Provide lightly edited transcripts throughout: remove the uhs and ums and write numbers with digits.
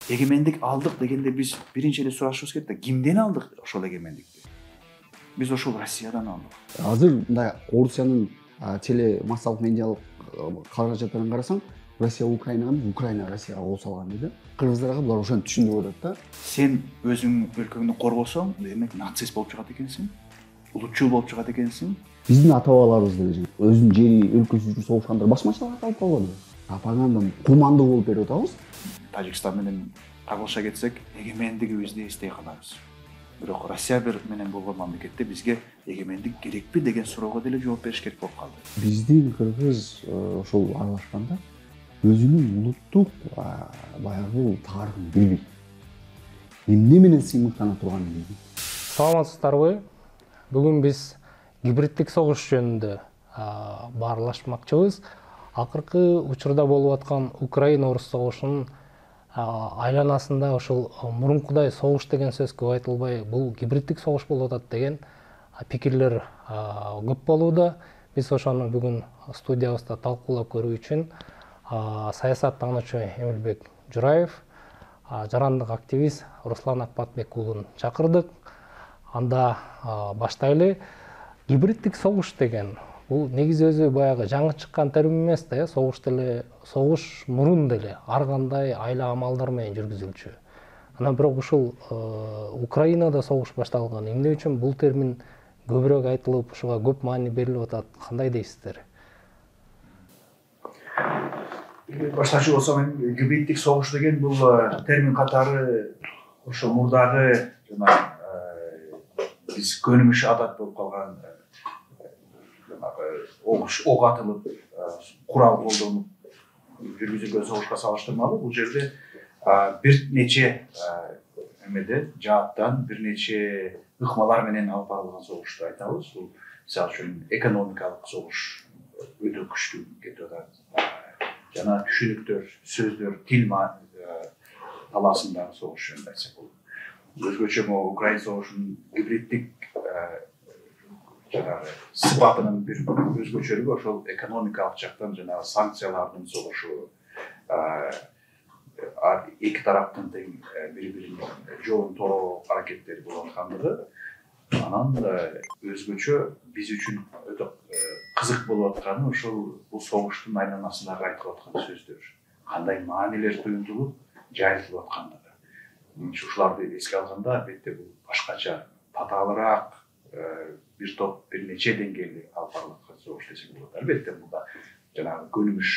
эгемендик алдык дегенде биз биринчи эле сурашыбыз керек да, кимден алдык ошол эгемендикти? Биз ошол Россиядан алдык. Азыр мындай Орусиянын телемассалык медиалык каражаттарын карасаң, Россия Украинага эмес, Украина Россияга кол салган дейт. Кыргыздарга булар ошентип түшүндүрүп атат да. Сен өзүң өлкөңдү коргосоң, демек нацист болуп чыгат экенсиң, улутчул болуп чыгат экенсиң. Биздин ата-бабаларыбыз деле өзүнүн жери, өлкөсү үчүн согушкандар басмачылыкка калып калбады. Пропаганда куманды болуп берип атабыз. Тажикстан менен кагылыша кетсек, эгемендигибизди эстей калабыз. Бирок Россия менен болгон мамлекетте бизге эгемендик керекпи деген суроого деле жооп бериш керек болуп калды. Биздин кыргыз ошол аралашканда өзүнүн улуттук баягы тарыхын билбейт. Эмне менен сыймыктана турганын билбейт. Саламатсыздарбы? Бүгүн биз гибриддик согуш жөнүндө баарлашмакчыбыз. Акыркы учурда болуп аткан Украина-Орус согушунун айланасында ошол мурункудай согуш деген сөз көп айтылбай, бул гибриддик согуш болуп атат деген пикирлер көп болууда. Биз ошону бүгүн студиябызда талкуулап көрүү үчүн саясаттануучу Эмилбек Жураев, жарандык активист Руслан Акбатбек уулун чакырдык. Анда баштайлы. Гибриддик согуш деген бул негизи өзү баягы жаңы чыккан термин эмес да, согуш деле, согуш мурун деле ар кандай айла амалдар менен жүргүзүлчү. Анан бирок ушул Украинада согуш башталган. Эмне үчүн бул термин көбүрөөк айтылып, ушуга көп маани берилип атат? Кандай дейсиздер? Баштачу болсом, гибриддик согуш деген бул термин катары ошо мурдагы биз көнүмүш адат болуп калган ок атылып, курал колдонуп жүргүзүлгөн согушка салыштырмалуу. Бул жерде бир нече эмеде жааттан бир нече ыкмалар менен алып барылган согушту айтабыз. Бул мисалы үчүн экономикалык согуш өтө күчтүү кетип атат. Жана түшүнүктөр, сөздөр, тил талаасындагы согуш жөнүндө айтсак болот. Өзгөчө могу Украина согушунун гибриддик жанагы сыпатынын бир өзгөчөлүгү ошол экономикалык жактан жанагы санкциялардын согушу, эки тараптын тең бири-бирин жолун тороо аракеттери болуп аткандыгы, анан өзгөчө биз үчүн өтө кызык болуп атканы ошол бул согуштун айланасындагы айтылып аткан сөздөр, кандай маанилер туюнтулуп, жайылтылып аткандыгы. Ушуларды эске алганда албетте бул башкача, татаалыраак бир топ бир нече деңгээлде алып барылып аткан согуш десек болот. Албетте мында жанагы көнүмүш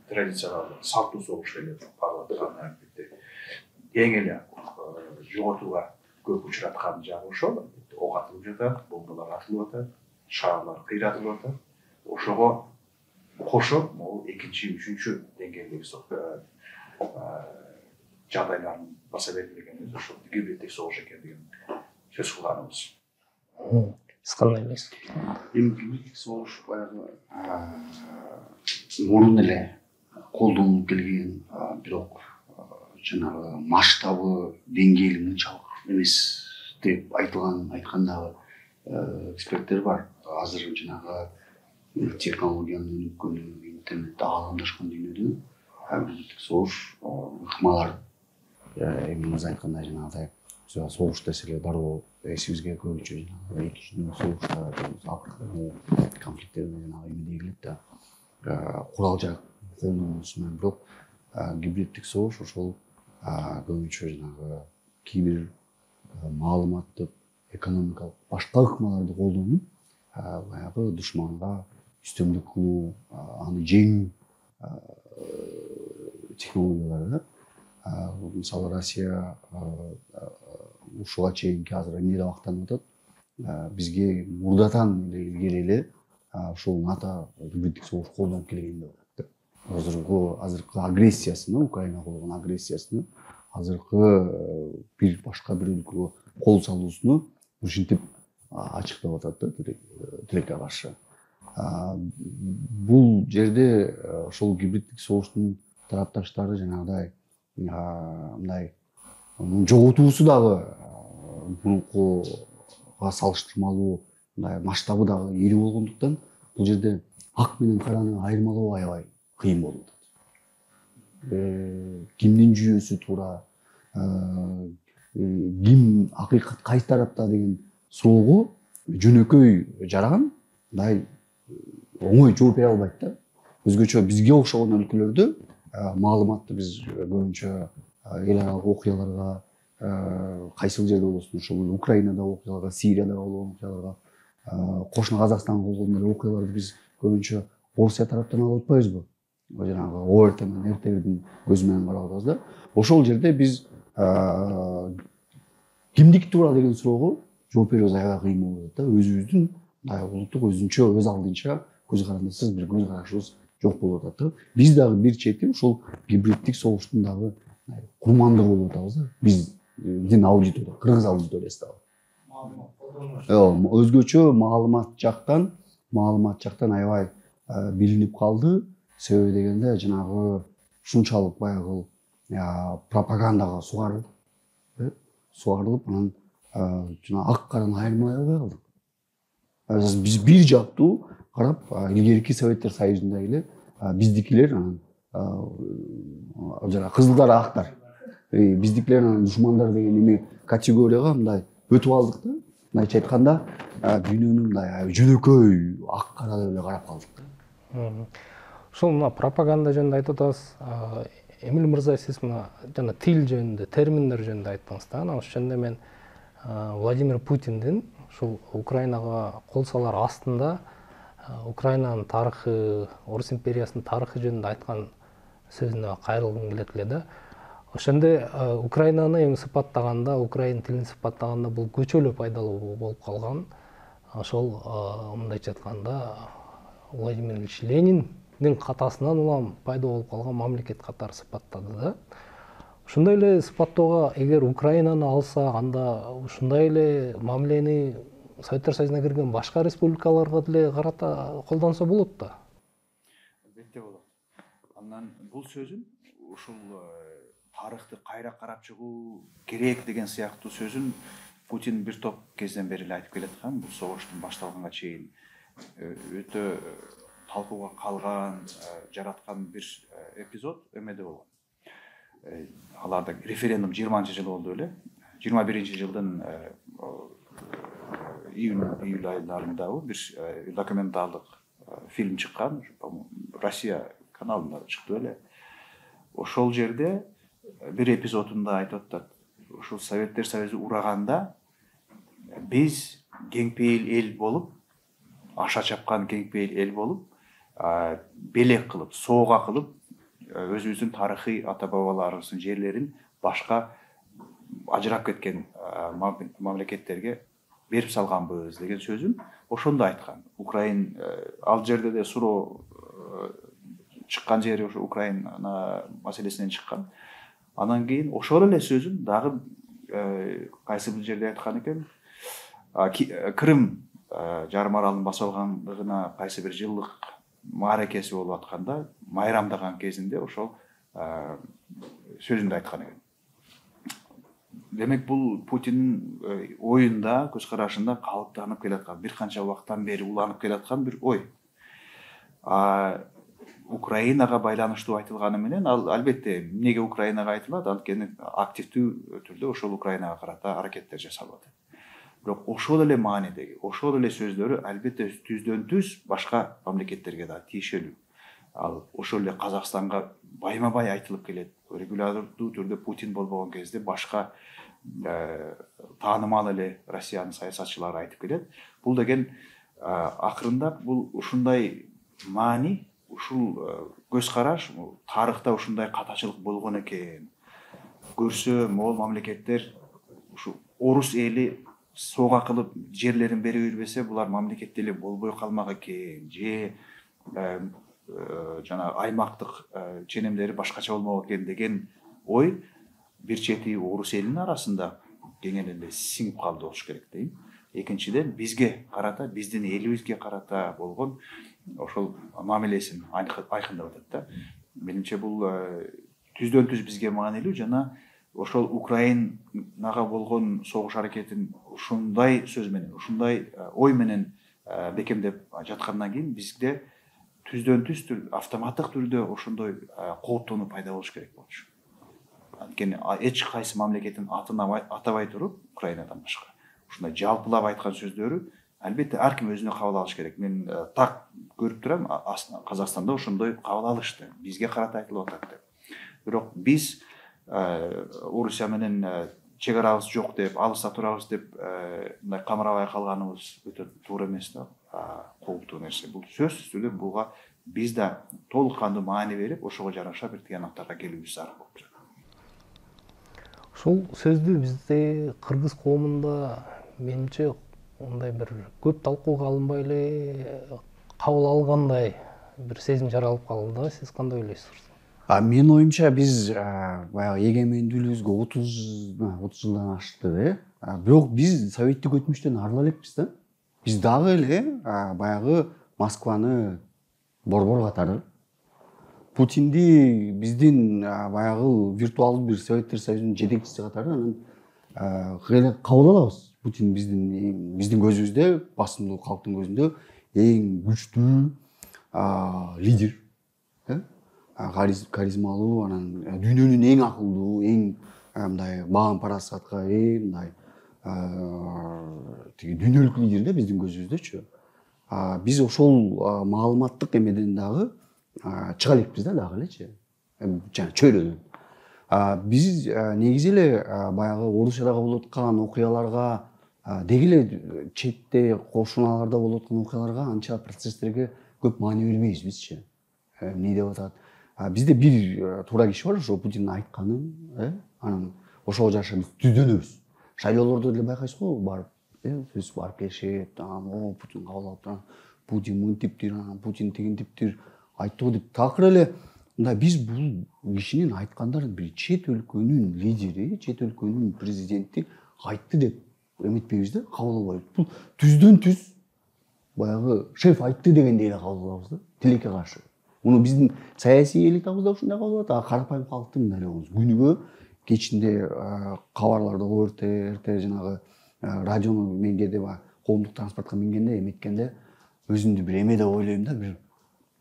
традициялар, салттуу согуш эле барылып аткан, албетте эң эле жоготууга көп учураткан жагы ошол. Ок атылып жатат, бомбалар атылып атат, шаарлар кыйратылып атат. Ошого кошо могу экинчи, үчүнчү деңгээлдеги жагдайлардын баса берилгени ошол гибриддик согуш экендигин сөз кылганыбыз. Сиз кандай элесиз? Гибриддик согуш баягы мурун эле колдонулуп келген, бирок жанагы масштабы, деңгээли мынчалык эмес деп айткандагы эксперттер бар. Азыр жанагы технологиянын өнүккөнү, интернетте аламдашкан дүйнөдө гибриддик согуш ыкмалар эмеңиз айткандай жанагыдай согуш десе эле дароо эсибизге көбүнчө жанагы экинчи дүйнөлүк согуштар, конфликттерде жанагы эмне келет да, курал жарак колдонуусу менен. Бирок гибриддик согуш ошол көбүнчө жанагы кибер маалыматтык, экономикалык башка ыкмаларды колдонуп, баягы душманга үстөмдүк кылуу, аны жеңүү технологиялары. Мисалы Россия ушуга чейинки азыр эмне деп актанып атат, бизге мурдатан илгери эле ушул НАТО гибриддик согуш колдонуп келген деп атат. Азыркы агрессиясыны, Украинага болгон агрессиясыны, азыркы бир башка бир өлкөгө кол салуусуну ушинтип ачыктап атат да, тилекке каршы. Бул жерде ошол гибриддик согуштун тарапташтары жанагыдай мындай жоготуусу дагы мурункуга салыштырмалуу мындай масштабы дагы ири болгондуктан бул жерде ак менен караны айырмалоо аябай кыйын болуп атат. кимдин жүйөсү туура, ким акыйкат кайсы тарапта деген суроого жөнөкөй жаран мындай оңой жооп бере албайт да. Өзгөчө бизге окшогон өлкөлөрдө маалыматты биз көбүнчө эл аралык окуяларга, кайсыл жерде болосун, ушул Украинадагы окуяларга, Сириядагы болгон окуяларга, кошуна Казакстанга болгон эле окуяларды биз көбүнчө Орусия тараптан алып атпайбызбы? Жанагы ОРТ менен РТВдин көзү менен карап атабыз да. Ошол жерде биз кимдики туура деген суроого жооп берүүбүз аябай кыйын болуп атат да. Өзүбүздүн улуттук өзүнчө өз алдынча көз карандысыз бир көз карашыбыз жок болуп атат да. Биз дагы бир чети ушул гибриддик согуштун дагы курмандыгы болуп атабыз да. Биздин аудитория, кыргыз аудиториясы дагы. Өзгөчө маалымат жактан аябай билинип калды. Себеби дегенде жанагы ушунчалык баягы пропагандага сугарылып, анан жана ак караны айырмай албай калдык. Биз бир жактуу карап, илгерки Советтер Союзунда эле биздикилер анан жана кызылдар, актар, биздикилер анан душмандар деген эме категорияга мындай өтүп алдык да. Мындайча айтканда, дүйнөнү мындай жөнөкөй ак кара деп эле карап калдык да. Ушул мына пропаганда жөнүндө айтып атабыз. Эмил мырза, сиз мына жана тил жөнүндө, терминдер жөнүндө айттыңыз да. Ошол жөнүндө мен Владимир Путиндин ушул Украинага кол салар астында Украинанын тарыхы, Орус империясынын тарыхы жөнүндө айткан сөзүнө кайрылгым келет эле да. Ошондо Украинаны эми сыпаттаганда, украин тилин сыпаттаганда бул көчөлө пайдалуу болуп калган. Ошол мындайча айтканда Владимир Ильич Лениндин катасынан улам пайда болуп калган мамлекет катары сыпаттады да. Ушундай эле сыпаттоого эгер Украинаны алса, анда ушундай эле мамилени Советтер Союзуна кирген башка республикаларга деле карата колдонсо болот да. Албетте болот. Андан бул сөзүн ушул тарыхты кайра карап чыгуу керек деген сыяктуу сөзүн Путин бир топ кезден бери эле айтып келаткан. Бул согуштун башталганга чейин өтө талкууга калган, жараткан бир эпизод эмеде болгон. Аларда референдум 20-жылы болду эле. 21-жылдын июль айларында бир документалдык фильм чыккан, Россия каналында чыкты эле. Ошол жерде бир эпизодунда айтып атат, ушул Советтер Союзу ураганда биз кеңпейил эл болуп, аша чапкан кеңпейил эл болуп, белек кылып, соога кылып, өзүбүздүн тарыхый ата бабаларыбыздын жерлерин башка ажырап кеткен мамлекеттерге берип салганбыз деген сөзүн ошондо айткан. Украин ал жерде де суроо чыккан жери ошо Украина маселесинен чыккан. Анан кийин ошол эле сөзүн дагы кайсы бир жерде айткан экен. Крым жарым аралын басып алгандыгына кайсы бир жылдык мааракеси болуп атканда, майрамдаган кезинде ошол сөзүндө айткан экен. Демек бул Путиндин оюнда, көз карашында калыптанып келаткан, бир канча убакыттан бери уланып келаткан бир ой. Украинага байланыштуу айтылганы менен, ал албетте эмнеге Украинага айтылат? Анткени активдүү түрдө ошол Украинага карата аракеттер жасалып атат. Бирок ошол эле маанидеги, ошол эле сөздөрү албетте түздөн түз башка мамлекеттерге да тиешелүү. Ал ошол эле Казакстанга байма-бай айтылып келет. Регулярдуу түрдө Путин болбогон кезде башка таанымал эле Россиянын саясатчылары айтып келет. Бул деген акырындап бул ушундай маани, ушул көз караш, тарыхта ушундай катачылык болгон экен. Көрсө могул мамлекеттер ушу орус эли соога кылып жерлерин бере бербесе, булар мамлекет деле болбой калмак экен, же жана аймактык ченемдери башкача болмок экен деген ой бир чети орус элинин арасында кеңири эле сиңип калды болуш керек дейм. Экинчиден бизге карата, биздин элибизге карата болгон ошол мамилесин айкындап атат да. Менимче бул түздөн түз бизге маанилүү, жана ошол Украинага болгон согуш аракетин ушундай сөз менен, ушундай ой менен бекемдеп жаткандан кийин бизде түздөн түз автоматтык түрдө ошондой кооптонуу пайда болуш керек болчу. Анткени эч кайсы мамлекеттин атын атабай туруп, Украинадан башка ушундай жалпылап айткан сөздөрү албетте ар ким өзүнө кабыл алыш керек. Мен так көрүп турам, Казакстанда ошондой кабыл алышты. Бизге карата айтылып атат деп. Бирок биз Орусия менен чек арабыз жок деп, алыста турабыз деп мындай камырабай калганыбыз өтө туура эмес да. Кооптуу нерсе. Бул сөзсүз түрдө буга биз да толук кандуу маани берип, ошого жараша бир тыянактарга келүүбүз зарыл болуп жатат. Ушул сөздү бизде кыргыз коомунда менимче ондай бир көп талкууга алынбай эле кабыл алгандай бир сезим жаралып калды да. Сиз кандай ойлойсуз? Менин оюмча биз баягы эгемендүүлүгүбүзгө 30 жылдан ашты, бирок биз советтик өтмүштөн арыла элекпиз да. Биз дагы эле баягы Москваны борбор катары, Путинди биздин баягы виртуалдуу бир Советтер Союзунун жетекчиси катары анан кабыл алабыз. Путин биздин көзүбүздө, басымдуу калктын көзүндө эң күчтүү лидер, каризмалуу, анан дүйнөнүн эң акылдуу, эң мындай баам парасатка мындай дүйнөлүк лидер да биздин көзүбүздөчү. Биз ошол маалыматтык эмеден дагы чыга элекпиз да дагы элечи. Жана чөйрөдөн. Биз негизи эле баягы Орусияда болуп аткан окуяларга, деги эле четте кошуналарда болуп аткан окуяларга, анча процесстерге көп маани бербейбиз бизчи. Эмне деп атат? Бизде бир туура киши бар, ошо Путиндин айтканын, анан ошого жараша биз түздөнөбүз. Шайлоолордо деле байкайсыз го, барып, сөз барып келишет, Путин кабыл алып турат, Путин мынтиптир, Путин тигинтиптир айтты деп. Такыр эле мындай биз бул кишинин айткандарын бир чет өлкөнүн лидери, чет өлкөнүн президенти айтты деп эметпейбиз да, кабыл албайбыз. Бул түздөн түз баягы шеф айтты дегендей эле кабыл алабыз да, тилекке каршы. Муну биздин саясий элитабыз да ушундай кабыл алат, карапайым калктын мындай эле болобуз. Күнүгө кечинде кабарларда РТ жанагы радиону мен кээде коомдук транспортко мингенде, эметкенде өзүмдү бир эме деп ойлойм да, бир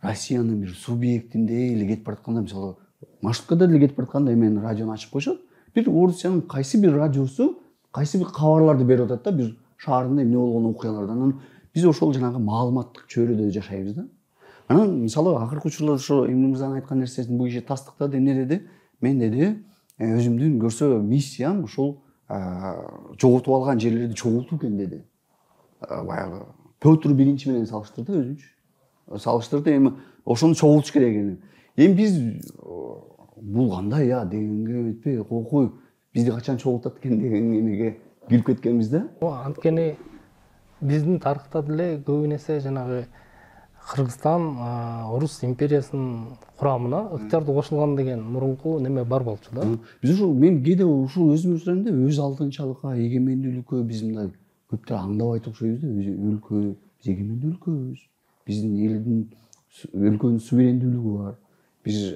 Россиянын бир субъектиндей эле кетип баратканда, мисалы маршруткада деле кетип баратканда эмен радиону ачып койшот, бир Орусиянын кайсы бир радиосу кайсы бир кабарларды берип атат да, бир шаарында эмне болгон окуялардан. Биз ошол жанагы маалыматтык чөйрөдө жашайбыз да. Анан мисалы акыркы учурларда ошо Эмне мырзанын айткан нерсесин бул киши тастыктады. Эмне деди? Мен деди, өзүмдүн көрсө миссиям ушул жоготуп алган жерлерди чогултуу экен деди. Баягы Петр биринчи менен салыштырды өзүнчү. Салыштырды, эми ошону чогултуш керек экенин. Эми биз бул кандай дегенге өтпөй, кой бизди качан чогултат экен деген эмеге кирип кеткенбиз да. Анткени биздин тарыхта деле көбүн эсе жанагы Кыргызстан Орус империясынын курамына ыктыярдуу кошулган деген мурунку неме бар болчу да. Биз ушул мен кээде ушул өзүм сурайм да, өз алдынчалыкка, эгемендүүлүккө биз мындай көптөр аңдабай окшойбуз да, өлкө, биз эгемендүү өлкөбүз. Биздин элдин өлкөнүн суверендүүлүгү бар. Биз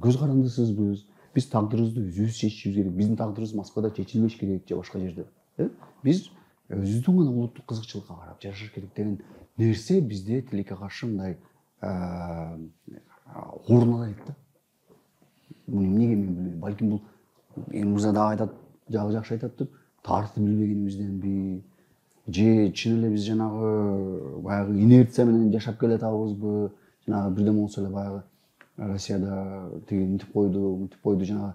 көз карандысызбыз. Биз тагдырыбызды өзүбүз чечишибиз керек. Биздин тагдырыбыз Москвада чечилбеш керек же башка жерде. Биз өзүбүздүн гана улуттук кызыкчылыкка карап жашаш керек деген нерсе бизде тилекке каршы мындай орун алат да. Муну эмнеге мен билбейм. Балким бул Эмне мырза дагы айтат, жакшы айтат деп, тарыхты билбегенибизденби, же чын эле биз жанагы баягы инерция менен жашап келатабызбы, жанагы бирден болсо эле баягы Россияда тиги мынтип койду жанагы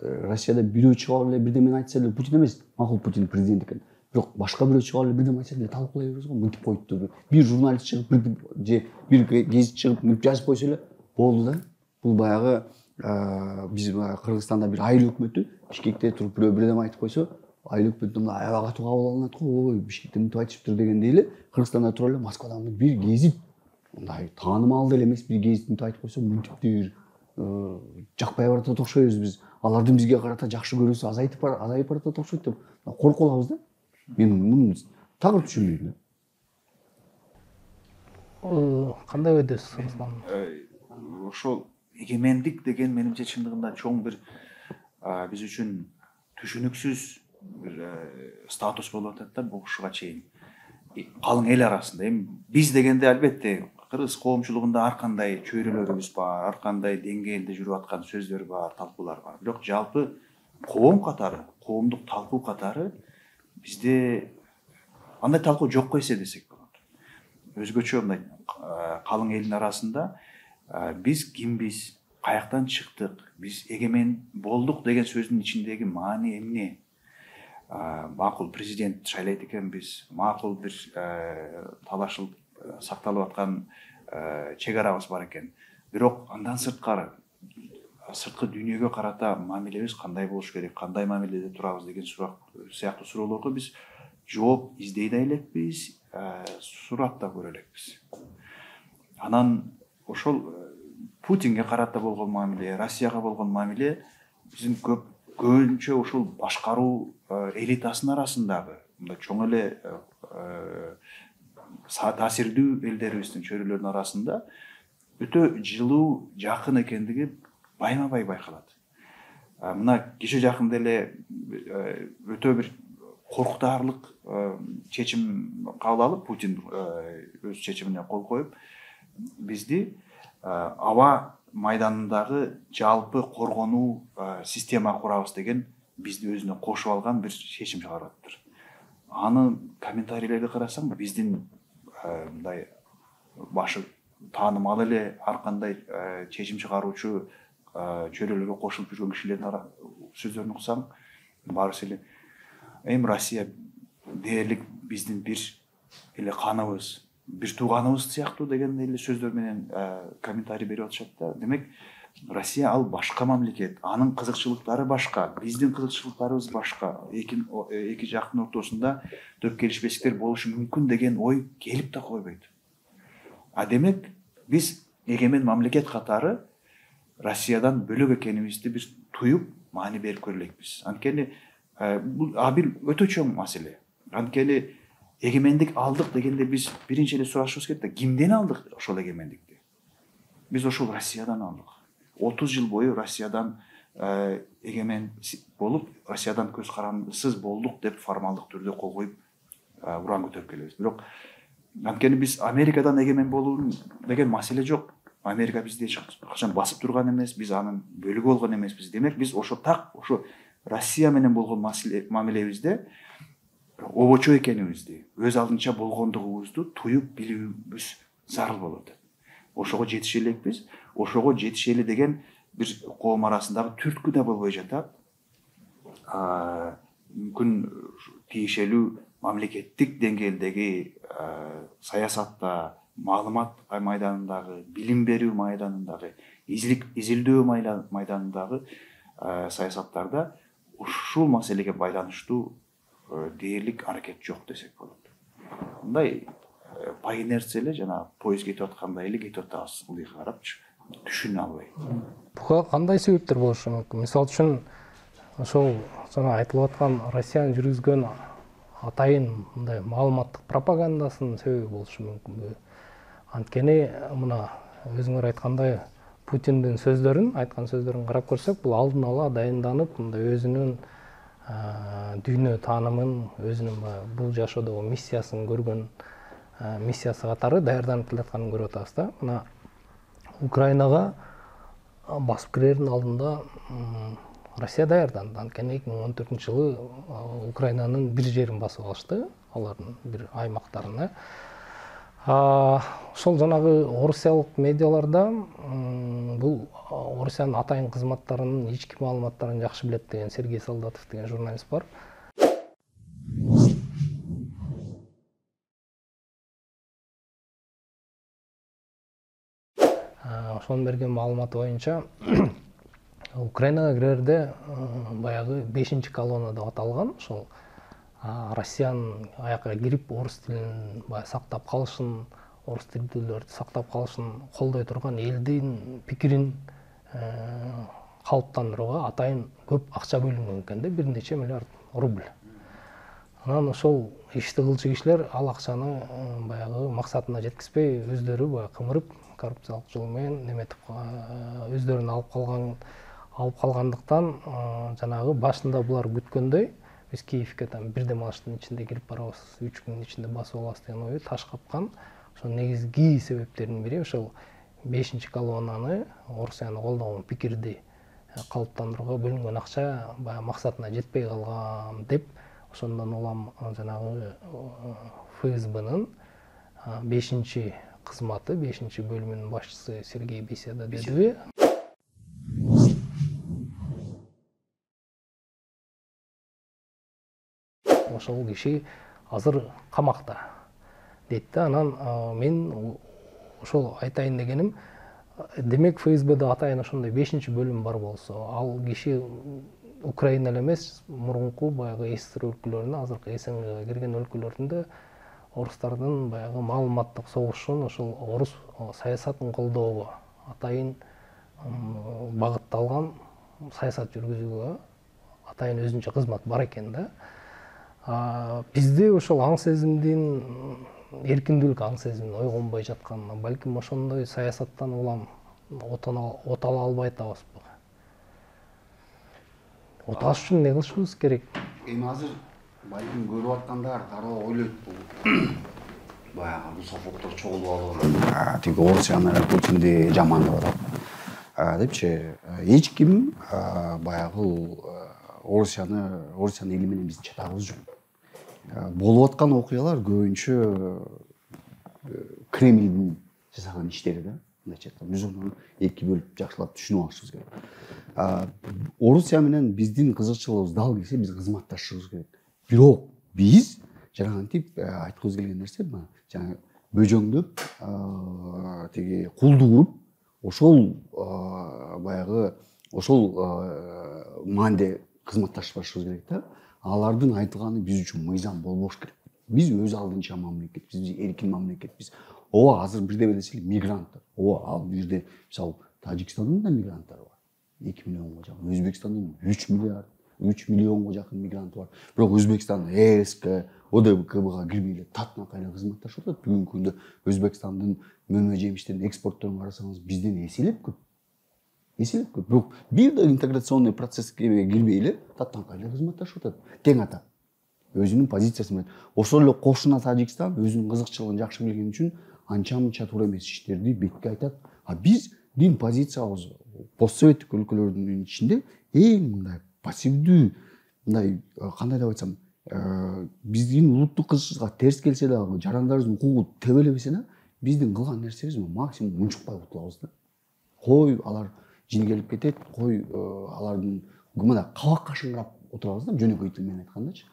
Россияда бирөө чыгып алып эле бирдемени айтса эле Путин эмес, макул Путин президент экен. Бирок башка бирөө чыгып алып эле бирдеме айтса эле талкуулай беребиз го, мынтип коюпту. Бир журналист чыгып же бир гезит чыгып мынтип жазып койсо эле болду да. Бул баягы биз Кыргызстанда бир айыл өкмөтү Бишкекте туруп бирөө бирдеме айтып койсо, айыл өкмөтү мындай аябай катуу кабыл алынат го, ой Бишкекте мынтип айтышыптыр дегендей эле Кыргызстанда туруп эле Москвадан бир гезит мындай таанымал деле эмес бир гезит мынтип айтып койсо, мынтиптир жакпай баратат окшойбуз биз. Алардын бизге карата жакшы көрүүсү азайып баратат окшойт деп коркуп калабыз да. Мен муну такыр түшүнбөйм да. Кандай ойдосуз Руслан? Ошол эгемендик деген менимче чындыгында чоң бир биз үчүн түшүнүксүз бир статус болуп атат да, бушуга чейин калың эл арасында. Эми биз дегенде албетте кыргыз коомчулугунда ар кандай чөйрөлөрүбүз бар, ар кандай деңгээлде жүрүп аткан сөздөр бар, талкуулар бар. Бирок жалпы коом катары, коомдук талкуу катары бизде андай талкуу жок эсе десек болот. Өзгөчө мындай калың элдин арасында биз кимбиз, каяктан чыктык, биз эгемен болдук деген сөздүн ичиндеги маани эмне? Макул президент шайлайт экенбиз, макул бир талашылып сакталып аткан чек арабыз бар экен. Бирок андан сырткары, сырткы дүйнөгө карата мамилебиз кандай болуш керек, кандай мамиледе турабыз деген сурак сыяктуу суроолорго биз жооп издей да элекпиз, сурап да көрө элекпиз. Анан ошол Путинге карата болгон мамиле, Россияга болгон мамиле биздин көбүнчө ушул башкаруу элитасынын арасындагы мындай чоң эле таасирдүү элдерибиздин чөйрөлөрүнүн арасында өтө жылуу, жакын экендиги байма бай байкалат. Мына кече жакында эле өтө бир коркутаарлык чечим кабыл алып, Путин өз чечимине кол коюп, бизди аба майданындагы жалпы коргонуу система курабыз деген бизди өзүнө кошуп алган бир чечим чыгарып атыптыр. Аны комментарийлерди карасаң, биздин мындай башы таанымал эле ар кандай чечим чыгаруучу чөйрөлөргө кошулуп жүргөн кишилердин сөздөрүн уксаң, баарыбыз эле эми Россия дээрлик биздин бир эле каныбыз, бир тууганыбыз сыяктуу деген эле сөздөр менен комментарий берип атышат да. Демек, Россия ал башка мамлекет, анын кызыкчылыктары башка, биздин кызыкчылыктарыбыз башка. Эки жактын ортосунда дөп келишпестиктер болушу мүмкүн деген ой келип да койбойт. Демек, биз эгемен мамлекет катары Россиядан бөлөк экенибизди бир туюп, маани берип көрө элекпиз. Анткени бул бир өтө чоң маселе. Анткени эгемендик алдык дегенде биз биринчи эле сурашыбыз керек да, кимден алдык ошол эгемендикти? Биз ошол Россиядан алдык. 30 жыл бою Россиядан эгемен болуп, Россиядан көз карандысыз болдук деп формалдык түрдө кол коюп уран көтөрүп келебиз. Бирок анткени биз Америкадан эгемен болуу деген маселе жок. Америка бизди качан басып турган эмес, биз анын бөлүгү болгон эмеспиз. Демек, биз ошо Россия менен болгон мамилебизде обочо экенибизди, өз алдынча болгондугубузду туюп билүүбүз зарыл болот. Ошого жетише элекпиз. Ошого жетише эле деген бир коом арасындагы түрткү да болбой жатат. Мүмкүн тиешелүү мамлекеттик деңгээлдеги саясатта, маалымат майданындагы, билим берүү майданындагы, изилдөө майданындагы саясаттарда ушул маселеге байланыштуу дээрлик аракет жок десек болот. Мындай по инерция жана поезд кетип аткандай эле кетип атабыз, ылдыйга карапчы, түшүнө албай. Буга кандай себептер болушу мүмкүн? Мисалы үчүн, ошол жана айтылып аткан Россиянын жүргүзгөн атайын мындай маалыматтык пропагандасынын себеби болушу мүмкүнбү? Анткени мына өзүңөр айткандай, Путиндин айткан сөздөрүн карап көрсөк, бул алдын ала дайынданып, мындай өзүнүн дүйнө таанымын, өзүнүн бул жашоодогу миссиясын көргөн миссиясы катары даярданып келатканын көрүп атабыз да. Мына Украинага басып кирердин алдында Россия даярданды. Анткени 2014-жылы Украинанын бир жерин басып алышты, алардын бир аймактарын. Ошол жанагы орусиялык медиаларда бул Орусиянын атайын кызматтарынын ички маалыматтарын жакшы билет деген Сергей Солдатов деген журналист бар. Ошонун берген маалыматы боюнча Украинага кирерде баягы 5-чи колонна деп аталган, ошол Россиянын аяка кирип орус тилин сактап калышын, орус тилдүүлөрдү сактап калышын колдой турган элдин пикирин калыптандырууга атайын көп акча бөлүнгөн экен да, 1 миллиард рубль. Анан ошол ишти кылчу кишилер ал акчаны баягы максатына жеткизбей, өздөрү баягы кымырып, коррупциялык жол менен неметип өздөрүн алып калгандыктан, жанагы башында булар күткөндөй, биз Киевке там 1 демалыштын ичинде кирип барабыз, 3 күнүн ичинде басып алабыз деген ою таш капкан. ошонун негизги себептеринин бири ошол 5 колоннаны, Орусияны колдогон пикирди калыптандырууга бөлүнгөн акча баягы максатына жетпей калган деп, ошондон улам жанагы ФСБнын 5-кызматы, 5-бөлүмүнүн башчысы Сергей Беседа дедиби. Ошол киши азыр камакта дейт да. Анан мен ошол айтайын дегеним, демек ФСБде атайын ошондой 5-бөлүм бар болсо, ал киши Украина эле эмес, мурунку баягы СССР өлкөлөрүнө, азыркы СНГга кирген өлкөлөрдүндө орустардын баягы маалыматтык согушун, ошол орус саясатын колдоого атайын багытталган саясат жүргүзүүгө атайын өзүнчө кызмат бар экен да. Бизде ошол аң сезимдин, эркиндүүлүк аң сезимин ойгонбой жаткан, балким ошондой саясаттан улам отала албай атабызбы? Оташ үчүн эмне кылышыбыз керек? Эми азыр балким көрүп аткандар дароо ойлойт, бул баягы русофобдор чогулуп алып, тиги Орусияны, Путинди жамандап атат депчи. Эч ким баягы Орусиянын эли менен биздин чатагыбыз жок. Болуп аткан окуялар көбүнчө Кремлдин жасаган иштери да. Мындайча айтканда, биз аны эки бөлүп жакшылап түшүнүп алышыбыз керек. Орусия менен биздин кызыкчылыгыбыз дал келсе, биз кызматташышыбыз керек. Бирок биз жанагынтип айткыбыз келген нерсе, жана бөжөңдөп, тиги кулду куруп, ошол баягы ошол маанде кызматташпашыбыз керек да. Алардын айтылганы биз үчүн мыйзам болбош керек. Биз өз алдынча мамлекет, биз эркин мамлекетпиз. Ооба, азыр бирде эле мигранттар. Ооба, ал бирде мисалы Тажикстандын да мигранттары бар. 2 миллионго жакын, Өзбекстандын 3 миллионго жакын мигранты бар. Бирок Өзбекстан ЭСК, ОДКБга кирбей эле татынакай эле кызматташып атат. Бүгүнкү күндө Өзбекстандын мөмө жемиштерин экспортторун карасаңыз, бизден эселеп көп. Бирок бир да интеграционный процесске кирбей эле татынакай эле кызматташып атат. Тең атап өзүнүн позициясын берет. Ошол эле кошуна Тажикстан өзүнүн кызыкчылыгын жакшы билгени үчүн анча-мынча туура эмес иштерди бетке айтат. Биздин позициябыз постсоветтик өлкөлөрдүн ичинде эң мындай пассивдүү, мындай кандай деп айтсам, биздин улуттук кызыкчылыкка терс келсе дагы, жарандарыбыздын укугу тебелебесе да, биздин кылган нерсебиз максимум унчукпай кутулабыз да. Кой алар жин келип кетет, кой алардын мына кабак кашыңырап отурабыз да, жөнөкөй тил менен айткандачы.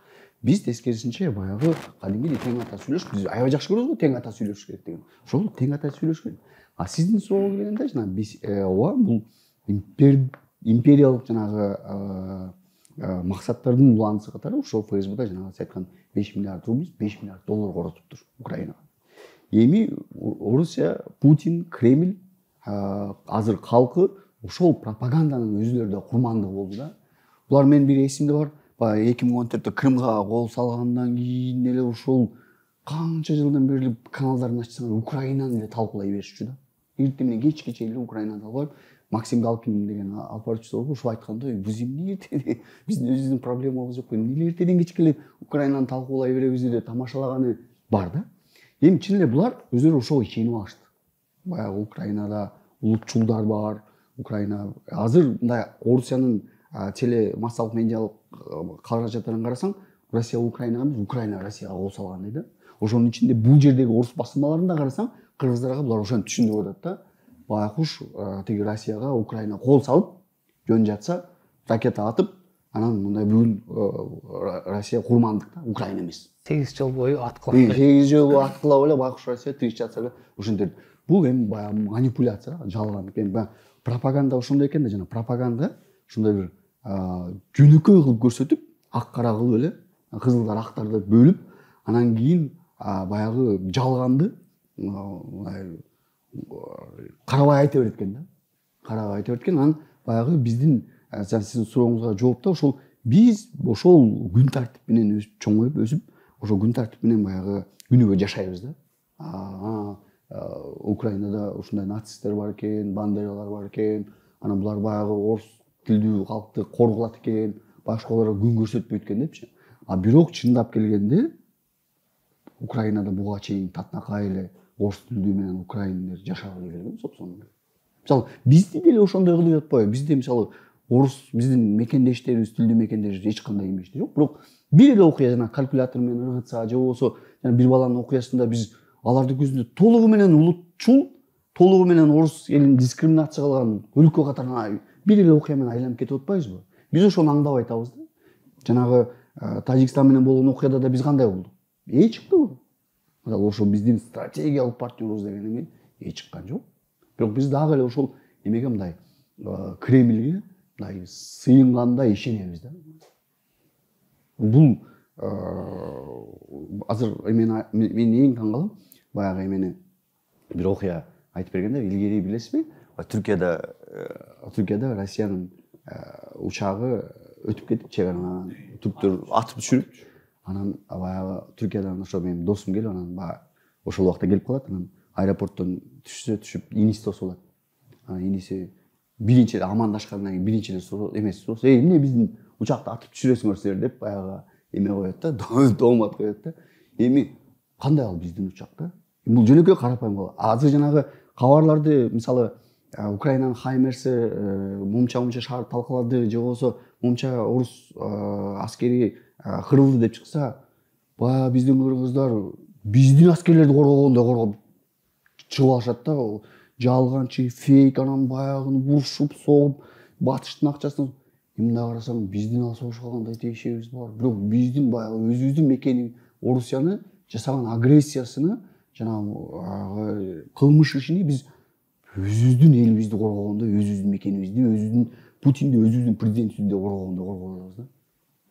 Биз тескерисинче баягы кадимгидей тең ата сүйлөшүп, биз аябай жакшы көрөбүз го тең ата сүйлөшүш керек деген. Ошол тең ата сүйлөшүш керек. Сиздин суроого келгенде жана биз ооба бул империялык жанагы максаттардын уланысы катары ошол ФСБда жанагы сиз айткан 5 миллиард рубль, 5 миллиард доллар коротуптур Украинага. Эми Орусия, Путин, Кремль азыр калкы ошол пропаганданын өзүлөрү да курмандыгы болду да. Булар менин бир эсимде бар. 2014-тө Крымга кол салгандан кийин эле ошол канча жылдан бери каналдарын ачсаң Украинаны эле талкуулай беришчү да. Эртең менен кечке чейин эле Украинаны талкуулап, Максим Галкин деген алып баруучусу бар, ошол айткандай, биз эмне биздин өзүбүздүн проблемабыз жок, эмне эртеден кечке эле Украинаны талкуулай беребиз деп тамашалаганы бар да. Эми чын эле булар өзүлөрү ошого ишенип алышты. Баягы Украинада улутчулдар бар, Украина азыр мындай Орусиянын телемассалык медиалык каражаттарын карасаң, Россия Украинага эмес, Украина Россияга кол салгандай да. Ошонун ичинде бул жердеги орус басылмаларын да карасаң, кыргыздарга булар ошентип түшүндүрүп атат да. Байкуш тиги Россияга Украина кол салып, жөн жатса, ракета атып, анан мындай бүгүн Россия курмандык да, Украина эмес. 8 жыл бою аткылап. 8 жыл бою аткылап эле байкуш Россия тыгып жатса эле ошентет. Бул эми баягы манипуляция, жалган. Эми пропаганда ошондой экен да, жана пропаганда ушундай бир жөнөкөй кылып көрсөтүп, ак кара кылып эле, кызылдар актарды бөлүп, анан кийин баягы жалганды карабай айта берет экен да. Карабай айта берет экен, анан баягы биздин сиздин сурооңузга жоопто ошол биз ошол күн тартип менен чоңоюп өсүп, ошол күн тартип менен баягы күнүгө жашайбыз да. Украинада ушундай нацисттер бар экен, бандералар бар экен, анан булар баягы орус тилдүү калкты коргулат экен, башкаларга күн көрсөтпөйт экен депчи. Бирок чындап келгенде Украинада буга чейин татынакай эле орус тилдүү менен украиндер жашагысы келген, собственно. Мисалы бизди деле ошондой кылып атпайбы? Бизде мисалы орус биздин мекендештерибиз, тилдүү мекендештерибиз эч кандай эмешти жок. Бирок бир эле окуя жана калькулятор менен ыргытса, же болбосо бир баланын окуясында биз аларды көзүндө толугу менен улутчул, толугу менен орус элин дискриминация кылган өлкө катарына бир эле окуя менен айланып кетип атпайбызбы? Биз ошону аңдап айтабыз да. Жанагы Тажикстан менен болгон окуяда да биз кандай болдук? Чыктыбы? Ошо биздин стратегиялык партнерибиз деген эме чыккан жок. Бирок биз дагы эле ошол эмеге мындай Кремльге мындай сыйынгандай ишенебиз да. Бул азыр мен эң таң калам, баягы эмени бир окуя айтып бергенде, илгери билесизби? Түркияда Россиянын учагы өтүп кетип чегарадан, түрктөр атып түшүрүп, анан баягы Түркиядан ошо менин досум келип, анан баягы ошол убакта келип калат, анан аэропорттон түшүп иниси тосуп алат. Анан иниси биринчи амандашкандан кийин биринчи эле суроо, эмне биздин учакты атып түшүрөсүңөр деп баягы эме коет да, доомат коет да. Эми кандай ал биздин учакта? Бул жөнөкөй карапайым кабар. Азыр жанагы кабарларды мисалы Украинанын Хаймерси момча шаар талкалады, же болбосо момча орус аскери кырылды деп чыкса, баягы биздин кыргыздар биздин аскерлерди коргогондой коргоп чыгып алышат да, жалганчы, фейк, анан баягыны бурушуп, согуп, батыштын акчасын. Мындай карасаң, биздин ал согуш калгандай тиешебиз бар. Бирок биздин баягы өзүбүздүн мекени Орусияны жасаган агрессиясыны, жанагы кылмыш ишини биз өзүбүздүн элибизди коргогондой, өзүбүздүн мекенибизди, өзүбүздүн Путинди, өзүбүздүн президентибизди коргогондой коргоебуз да.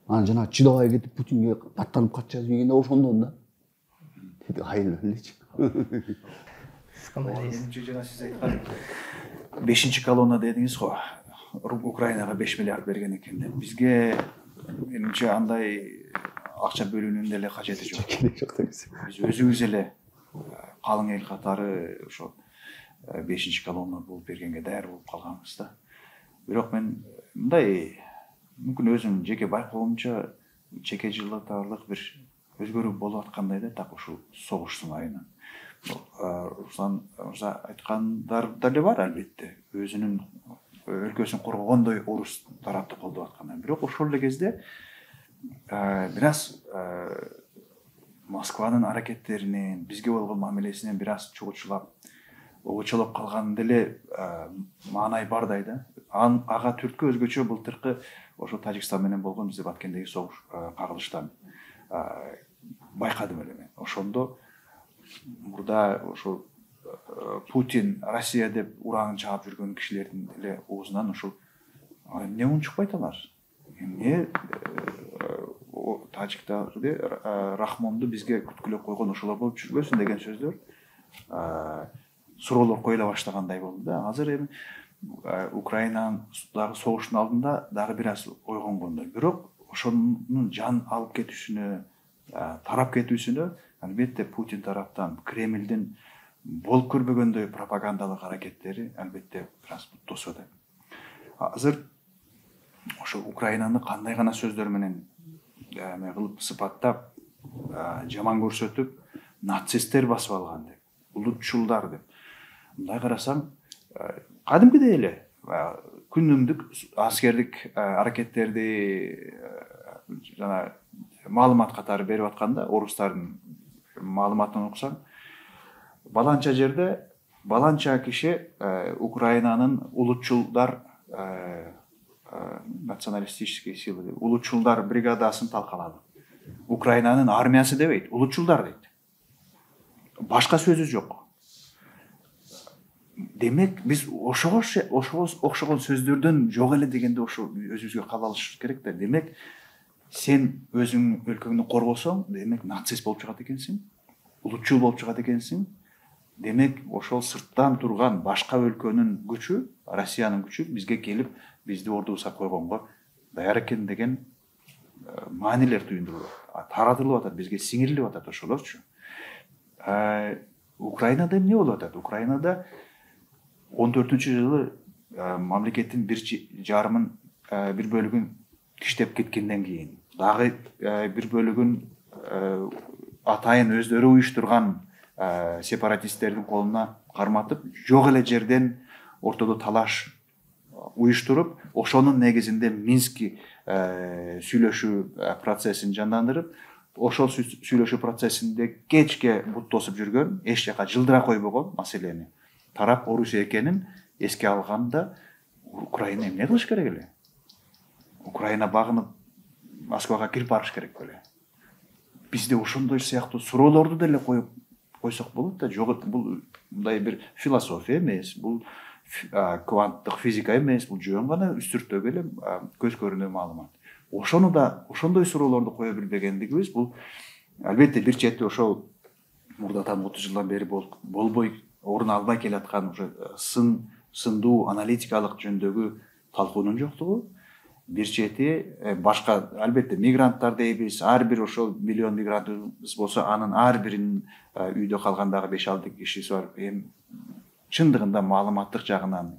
Анан жана чыдабай кетип Путинге аттанып кат жазып ийгенде ошондон да. Айыл элечи. Жана сиз айткан 5 колонна дедиңиз го. Украинага 5 миллиард берген экен деп. Бизге менимче андай акча бөлүүнүн деле кажети жок. Биз өзүбүз эле калың эл катары ошо 5 колонна болуп бергенге даяр болуп калганбыз да. Бирок мен мындай мүмкүн өзүм жеке байкоомча чеке жылдатарлык бир өзгөрүү болуп аткандай да, так ушул согуштун айынан. Руслан мырза айткандар деле бар албетте. Өзүнүн өлкөсүн коргогондой орус тарапты колдоп аткандар. Бирок ошол эле кезде бир аз Москванын аракеттеринен, бизге болгон мамилесинен бир аз чугучулап, обучулап калган деле маанай бардай да. Ага түрткү өзгөчө былтыркы ошо Тажикстан менен болгон бизде Баткендеги согуш кагылыштан байкадым эле мен. Ошондо мурда ошо Путин Россия деп урааңын чаап жүргөн кишилердин эле оозунан ушул эмне унчукпайт алар? Эмне тажиктарды Рахмонду бизге күткүлөп койгон ошолор болуп жүрбөсүн деген сөздөр суроолор коюла баштагандай болду да. Азыр эми Украинанын дагы согуштун алдында дагы бир аз ойгонгондой. Бирок ошонун жан алып кетүүсүнө, тарап кетүүсүнө албетте Путин тараптан, Кремлдин болуп көрбөгөндөй пропагандалык аракеттери албетте бир аз тосуп атат. Азыр ошо Украинаны кандай гана сөздөр менен кылып сыпаттап, жаман көрсөтүп, нацисттер басып алган деп, улутчулдар деп. Мындай карасаң, кадимкидей эле күнүмдүк аскердик аракеттерди жана маалымат катары берип атканда, орустардын маалыматын окусаң, баланча жерде баланча киши Украинанын улутчулдар националистические силы, улутчулдар бригадасын талкалады. Украинанын армиясы дебейт, улутчулдар дейт. Башка сөзү жок. Демек, биз ошого окшогон сөздөрдөн жок эле дегенде ошо өзүбүзгө кабыл алышыбыз керек да. Демек, сен өзүң өлкөңдү коргосоң, демек нацист болуп чыгат экенсиң, улутчул болуп чыгат экенсиң. Демек, ошол сырттан турган башка өлкөнүн күчү, Россиянын күчү бизге келип, бизди ордубузга койгонго даяр экен деген маанилер туюндурулат, таратылып атат, бизге сиңирилип атат ошолорчу. Украинада эмне болуп атат? Украинада 14-жылы мамлекеттин 1,5 бөлүгүн киштеп кеткенден кийин, дагы бир бөлүгүн атайын өздөрү уюштурган сепаратисттердин колуна карматып, жок эле жерден ортодо талаш уюштуруп, ошонун негизинде Минск сүйлөшүү процессин жандандырып, ошол сүйлөшүү процессинде кечке бут тосуп жүргөн, эч жака жылдыра койбогон маселени тарап Орусия экенин эске алганда, Украина эмне кылыш керек эле? Украина багынып Москвага кирип барыш керек беле? Бизде ошондой сыяктуу суроолорду деле коюп койсок болот да. Жок, бул мындай бир философия эмес, бул кванттык физика эмес, бул жөн гана үстүртөгө эле көз көрүнө маалымат. Ошону да, ошондой суроолорду кое билбегендигибиз, бул албетте бир чети ошол мурдатан 30 жылдан бери болбой орун албай келаткан уже сындуу аналитикалык жөндөгү талкуунун жоктугу, бир чети башка албетте мигранттар дейбиз, ар бир ошол миллион мигрантыбыз болсо, анын ар биринин үйдө калгандагы 5-6 кишиси бар. Эми чындыгында маалыматтык жагынан,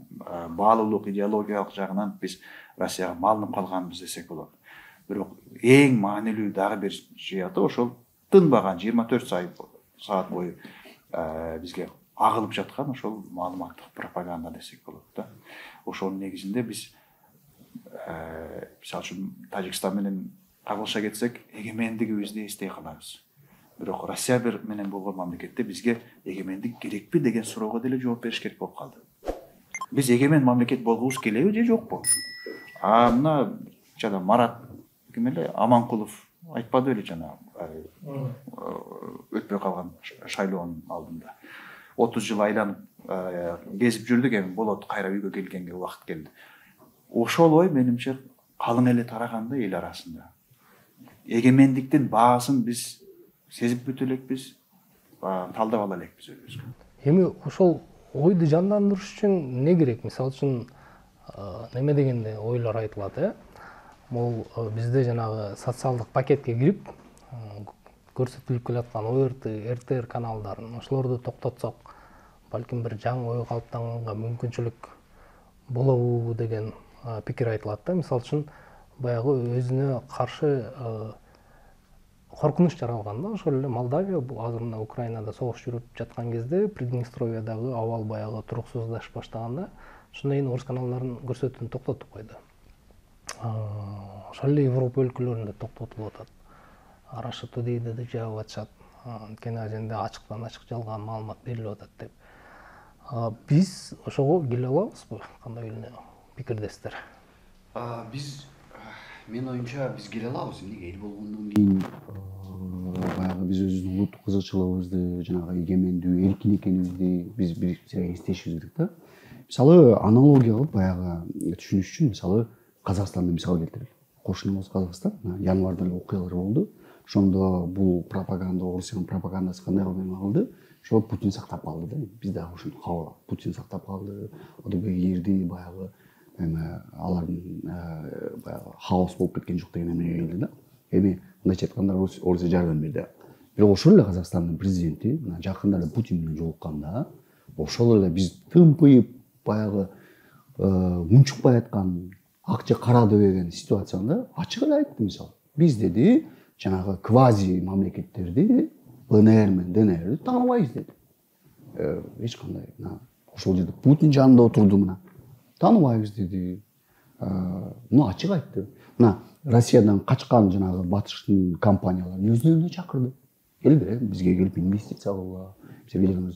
баалуулук, идеологиялык жагынан биз Россияга малынып калганбыз десек болот. Бирок эң маанилүү дагы бир жыяты ошол тынбаган 24 саат бою бизге агылып жаткан ошол маалыматтык пропаганда десек болот да. Ошонун негизинде биз мисалы үчүн Тажикстан менен кагылыша кетсек, эгемендигибизди эстей калабыз. Бирок Россия менен болгон мамлекетте бизге эгемендик керекпи деген суроого деле жооп бериш керек болуп калды. Биз эгемен мамлекет болгубуз келеби же жокпу? Мына жана Марат ким эле Аманкулов айтпады беле жана өтпөй калган шайлоонун алдында. 30 жыл айланып кезип жүрдүк, эми болот, кайра үйгө келгенге убакыт келди. Ошол ой менимче калың эле тараганда эл арасында. Эгемендиктин баасын биз сезип бүтө элекпиз, талдап ала элекпиз өзүбүзгө. Эми ошол ойду жандандырыш үчүн эмне керек? Мисалы үчүн неме дегенде ойлор айтылат, Бул бизде жанагы социалдык пакетке кирип көрсөтүлүп келаткан ОРТ, РТР каналдарын ошолорду токтотсок, балким бир жаңы ой калыптанганга мүмкүнчүлүк болобу деген пикир айтылат да. Мисалы үчүн баягы өзүнө каршы коркунуч жаралган да. Ошол эле Молдавия, азыр мына Украинада согуш жүрүп жаткан кезде Приднестровьедагы абал баягы туруксуздашып баштаганда, ошондон кийин орус каналдарын көрсөтүүнү токтотуп койду. Ошол эле Европа өлкөлөрүндө токтотулуп атат. Russia Today'de de жаап атышат. Анткени аженде ачыктан ачык жалган маалымат берилип атат деп. Биз ошого келе алабызбы? Кандай эле пикирдестер? Биз менин оюмча биз келе алабыз. Эмнеге эл болгондон кийин баягы биз өзүбүздүн улуттук кызыкчылыгыбызды, жанагы эгемендүү, эркин экенибизди биз бир эстешибиз керек да. Мисалы аналогия кылып баягы түшүнүш үчүн мисалы Казакстанды мисал келтирели. Кошунубуз Казакстан, январда эле окуялар болду. Ошондо бул пропаганда, Орусиянын пропагандасы кандай кылып калды? Ошо Путин сактап калды да. Биз дагы ушуну кабыл алып, Путин сактап калды. Одобек кирди, баягы эми алардын баягы хаос болуп кеткен жок деген эмне келди да. Эми мындайча айтканда Орусия жардам берди. Бирок ошол эле Казакстандын президенти жакында эле Путин менен жолукканда, ошол эле биз тымпыйып баягы унчукпай аткан акча кара дебеген ситуацияда ачык эле айтты. Мисалы биз деди жанагы квази мамлекеттерди, БНР менен ДНРди тааныбайбыз деди. Эч кандай ошол жерде Путин жанында отурду, мына тааныбайбыз деди. Ачык айтты. Мына Россиядан качкан жанагы батыштын компанияларын өздөрүнө чакырды. Келгиле бизге келип инвестиция кылгыла.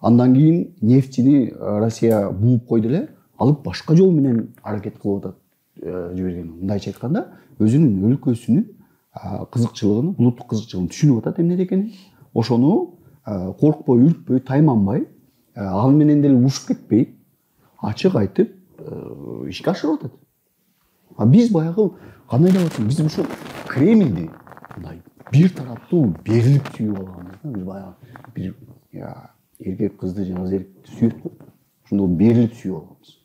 Андан кийин нефтини Россия бууп койду эле, алып башка жол менен аракет кылып атат жиберген. Мындайча айтканда, өзүнүн өлкөсүнүн кызыкчылыгын, улуттук кызыкчылыгын түшүнүп атат эмне экенин. Ошону коркпой, үркпөй, тайманбай, ал менен деле ушуп кетпей, ачык айтып ишке ашырып атат. Биз баягы кандай деп атат? Биз ошо Кремльди мындай бир тараптуу берилип сүйүп алганбыз. Биз баягы бир эркек кызды же кыз эркекти сүйөт го. Ошондо берилип сүйүп алганбыз.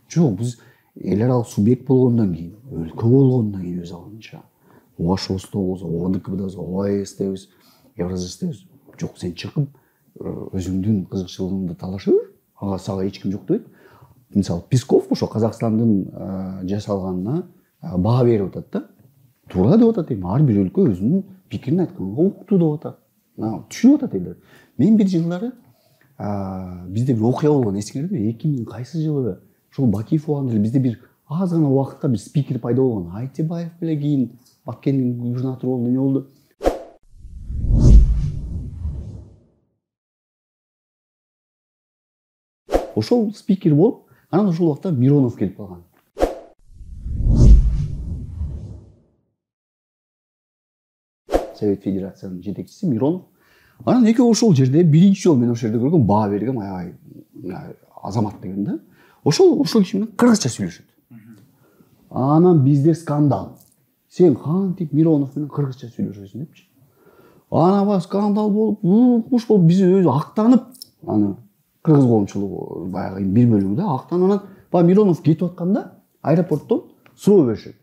Жок, биз эл аралык субъект болгондон кийин, өлкө болгондон кийин өз алдынча ОАШ-то болсо, ОДКБ болсо, ОАЭС-тебиз, Евразэс-тебиз. Жок, сен чыгып өзүңдүн кызыкчылыгыңды талаша бер. Ага сага эч ким жок дейт. Мисалы Песков ошо Казакстандын жасалганына баа берип атат да. Туура деп атат, ар бир өлкө өзүнүн пикирин айтканга укуктуу деп атат. Түшүнүп атат элдер. мен бир жылдары бизде бир окуя болгон эсиңерби 2000 кайсы жылы ошол Бакиев болгондо эле бизде бир аз гана убакытта бир спикер пайда болгон. Айтебаев беле кийин Баккендин губернатору болду, эмне болду. Ошол спикер болуп, анан ошол убакта Миронов келип калган. Совет Федерациянын жетекчиси Миронов. Анан экөө ошол жерде биринчи жолу мен ошол жерде көргөм, баа берген аябай азамат деген да. Ошол киши менен кыргызча сүйлөшөт. Анан бизде скандал. Сен кантип Миронов менен кыргызча сүйлөшөсүң депчи. Анан скандал болуп, куш болуп биз өзү актанып, аны кыргыз коомчулугу баягы бир бөлүгү да актанып, анан Миронов кетип атканда аэропорттон суроо беришет.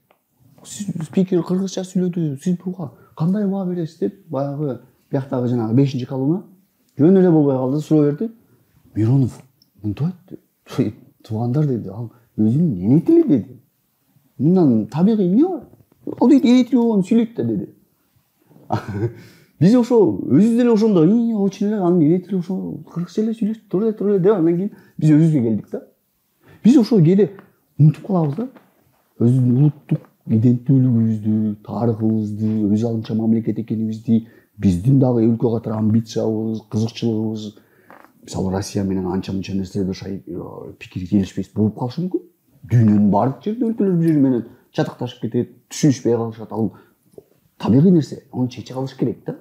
Спикер кыргызча сүйлөдү, сиз буга кандай баа бересиз деп баягы бияктагы жанагы 5-чи колуна жөн эле болбой калды, суроо берди. Миронов мынтип айтты. Туугандар деди, ал өзүнүн эне тили деди. Мындан табигый эмне бар? Ал дейт эне тили болгон сүйлөйт да деди. Биз ошо өзүбүз деле ошондо очень эле анын эне тили ошо кыргызча эле сүйлөшүп тура эле деп андан кийин биз өзүбүзгө келдик да. Биз ошо кээде унутуп калабыз да. Өзүбүздүн улуттук иденттүүлүгүбүздү, тарыхыбызды, өз алдынча мамлекет экенибизди, биздин дагы өлкө катары амбициябыз, кызыкчылыгыбыз, мисалы Россия менен анча-мынча нерселерде пикири келишпес болуп калышы мүмкүн. Дүйнөнүн баардык жерде өлкөлөр бири менен чатакташып кетет, түшүнүшпөй калышат. Ал табигый нерсе, аны чече калыш керек да.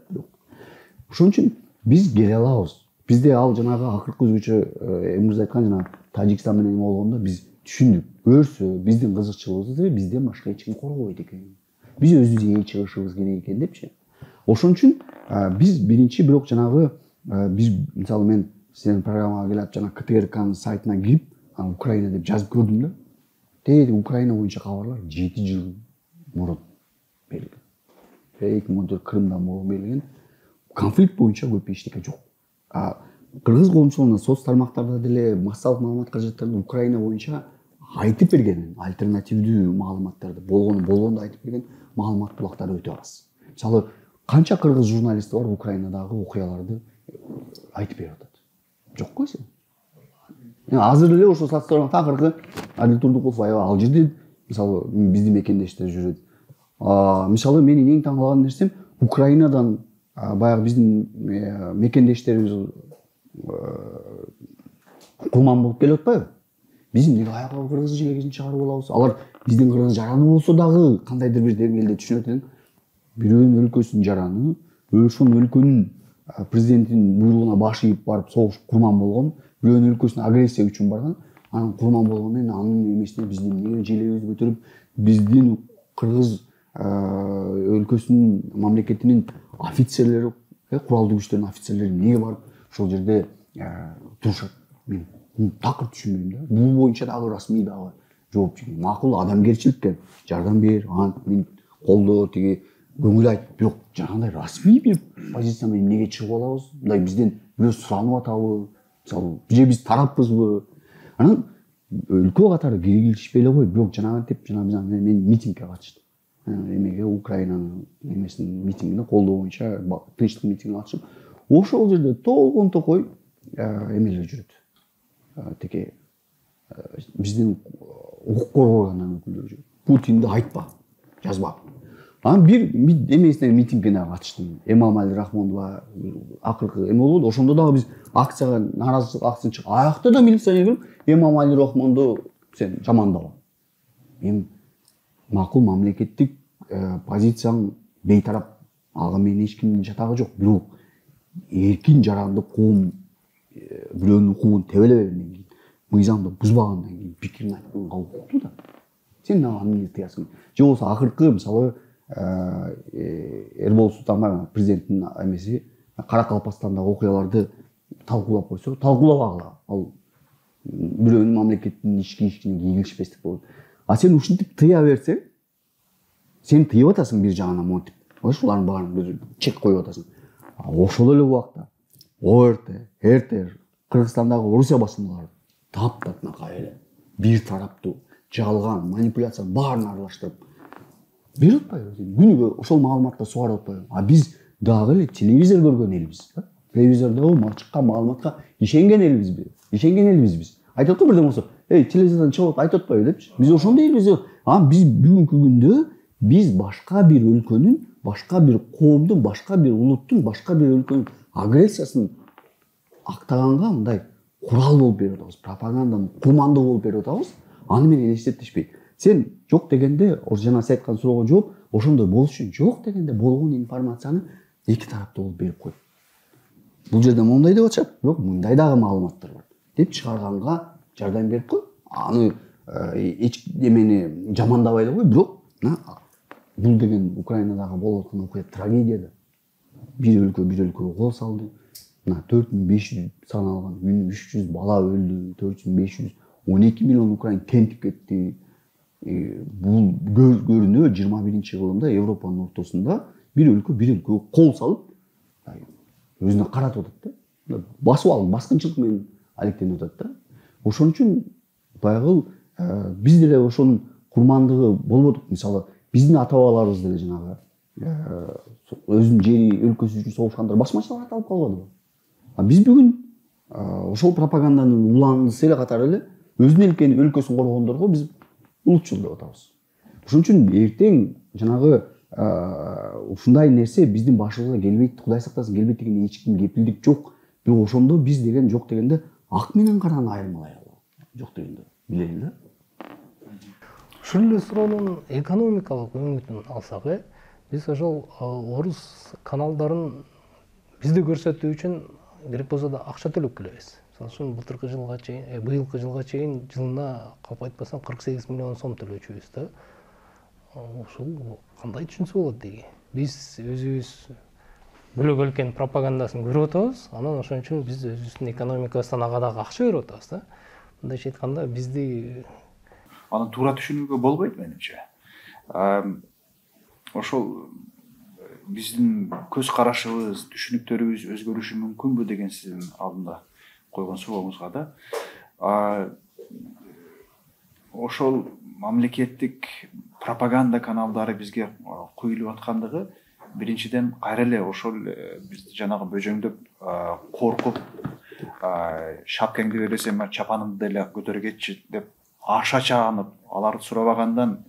Ошон үчүн биз келе алабыз. Бизде ал жанагы акыркы өзгөчө эмиз айткан жанагы Тажикстан менен болгондо биз түшүндүк. Өрсө биздин кызыкчылыгыбызды бизден башка эч ким коргобойт экен. Биз өзүбүз ээ чыгышыбыз керек экен депчи. Ошон үчүн биз биринчи бирок жанагы биз мисалы мен сенин программага келип жана КТРКнын сайтына кирип, Украина деп жазып көрдүм да. Деди Украина боюнча кабарлар 7 жыл мурун берилген. 2014 Крымдан мурун берилген. Конфликт боюнча көп эчтеке жок. Кыргыз коомчулугунун соц тармактарда деле массалык маалымат каражаттарында Украина боюнча айтып берген альтернативдүү маалыматтарды болгондо айтып берген маалымат булактары өтө аз. Мисалы канча кыргыз журналисти бар Украинадагы окуяларды айтып берип атат. Жок го сен. Азыр эле ошо соцтордон акыркы Адил Турдукулов ал жерде мисалы биздин мекендештер жүрөт. Мисалы менин эң таң калган нерсем Украинадан баягы биздин мекендештерибиз курман болуп келип атпайбы? Биз эмнеге аягы кыргыз желегесин чыгарып алабыз? Алар биздин кыргыз жараны болсо дагы кандайдыр бир деңгээлде түшүнөт элем. Бирөөнүн өлкөсүнүн жараны, ошол өлкөнүн президентинин буйругуна баш ийип барып согуш курман болгон, бирөөнүн өлкөсүнө агрессия үчүн барган, анын курман болгону менен анын эмесине биздин эмнеге желебизди көтөрүп, биздин кыргыз өлкөсүнүн мамлекетинин офицерлери, куралдуу күчтөрдүн офицерлери эмнеге барып ошол жерде турушат? Мен такыр түшүнбөйм да. Бул боюнча дагы расмий дагы жооп берген. Макул адамгерчиликке жардам бер, мен колдоо тиги көңүл айтып, бирок жанагындай расмий бир позицияны эмнеге чыгып алабыз? Мындай бизден бирөө суранып атабы? Мисалы, биз тараппызбы? Анан өлкө катары киргизишпей эле кой, бирок жанагынтип мен митингге катыштым. Эмеге Украинанын эмесинин митингине колдоо боюнча тынчтык митингине катышып, ошол жерде толгон токой эмелер жүрөт. Тиги биздин укук коргоо органдарынын өкүлдөрү жүрөт. Путинди айтпа, жазба. Анан бир эмесине митингине катыштым. Эмомали Рахмонова акыркы эме болду. Ошондо дагы биз акцияга нааразычылык акциясын чыгып, аякта да милиционер келип, Эмомали Рахмонду сен жамандабаң. Мен макул мамлекеттик позицияң бейтарап, ага менин эч кимдин жатагы жок. Бирок эркин жарандык коом бирөөнүн укугун тебелебегенден кийин, мыйзамды бузбагандан кийин пикирин айтканга укуктуу да. Сен аны тыясың. Же болбосо акыркы мисалы Эрбол Султанбаев президенттин эмеси Каракалпакстандагы окуяларды талкуулап койсо, талкуулабагыла. Ал бирөөнүн мамлекеттин ички ишине кийлишпестик болот. А сен ушинтип тыя берсең, сен тыйып атасың бир жагынан монтип. Ошолардын баарын чек коюп атасың. Ошол эле убакта ОРТ, РТ, Кыргызстандагы Орусия басылмалары таптакай эле бир тараптуу жалган манипуляция баарын аралаштырып берип атпайбы? Күнүгө ошол маалыматты сугарып атпайбы? А биз дагы эле телевизор көргөн элбиз да. телевизордогу чыккан маалыматка ишенген элбиз биз. Айтат го бирден болсо, телевизордон чыгып айтып атпайбы депчи. Биз ошондой элбиз. Биз бүгүнкү күндө биз башка бир өлкөнүн, башка бир коомдун, башка бир улуттун, башка бир өлкөнүн агрессиясын актаганга мындай курал болуп берип атабыз, пропаганданын куманды болуп берип атабыз. Аны менен эстетишпейт. Сен жок дегенде, жана сиз айткан суроого жооп, ошондой болуш үчүн жок дегенде болгон информацияны эки тараптуу болуп берип кой. Бул жерде мондай деп атышат, бирок мындай дагы маалыматтар бар деп чыгарганга жардам берип кой. Аны эч немени жамандабай эле кой, бирок бул деген Украинадагы болуп аткан окуя трагедия да. Бир өлкөгө кол салды. 4500 саналган, 1300 бала өлдү, 4512 миллион украин тентип кетти. Бул көрүнүп 21-кылымда Европанын ортосунда бир өлкөгө кол салып өзүнө каратып атат да. Басып алып баскынчылык менен алектенип атат да. Ошон үчүн баягы биз деле ошонун курмандыгы болуп атат. Мисалы, биздин ата бабаларыбыз деле жанагы өзүнүн жери, өлкөсү үчүн согушкандар басмачылыкка аталып калбадыбы? Биз бүгүн ошол пропаганданын уландысы эле катары эле өзүнүн өлкөсүн коргондорго биз улутчул деп атабыз. Ошон үчүн эртең жанагы ушундай нерсе биздин башыбызга келбейт, Кудай сактасын, келбейт деген эч ким кепилдик жок. Бирок ошондо биз деген жок дегенде ак менен караны айырмалай алабыз. Жок дегенде билели да. Ушул эле суроонун экономикалык өңүтүн алсак, биз ошол орус каналдарын бизди көрсөтүү үчүн керек болсо да акча төлөп келебиз. Мисалы үчүн быйылкы жылга чейин жылына калп айтпасам 48 миллион сом төлөчүбүз да. Ушул кандай түшүнсө болот деги? Биз өзүбүз бөлөк өлкөнүн пропагандасын көрүп атабыз, анан ошон үчүн биз өзүбүздүн экономикабыздан ага дагы акча берип атабыз да. Мындайча айтканда бизди аны туура түшүнүүгө болбойт менимче. Ошол биздин көз карашыбыз, түшүнүктөрүбүз өзгөрүшү мүмкүнбү деген сиздин алдында койгон сурооңузга да. Ошол мамлекеттик пропаганда каналдары бизге куюлуп аткандыгы биринчиден кайра эле ошол бизди жанагы бөжөңдөп, коркуп, шапкаңды бересем чапанымды деле көтөрө кетчи деп аша чаанып, аларды сурабагандан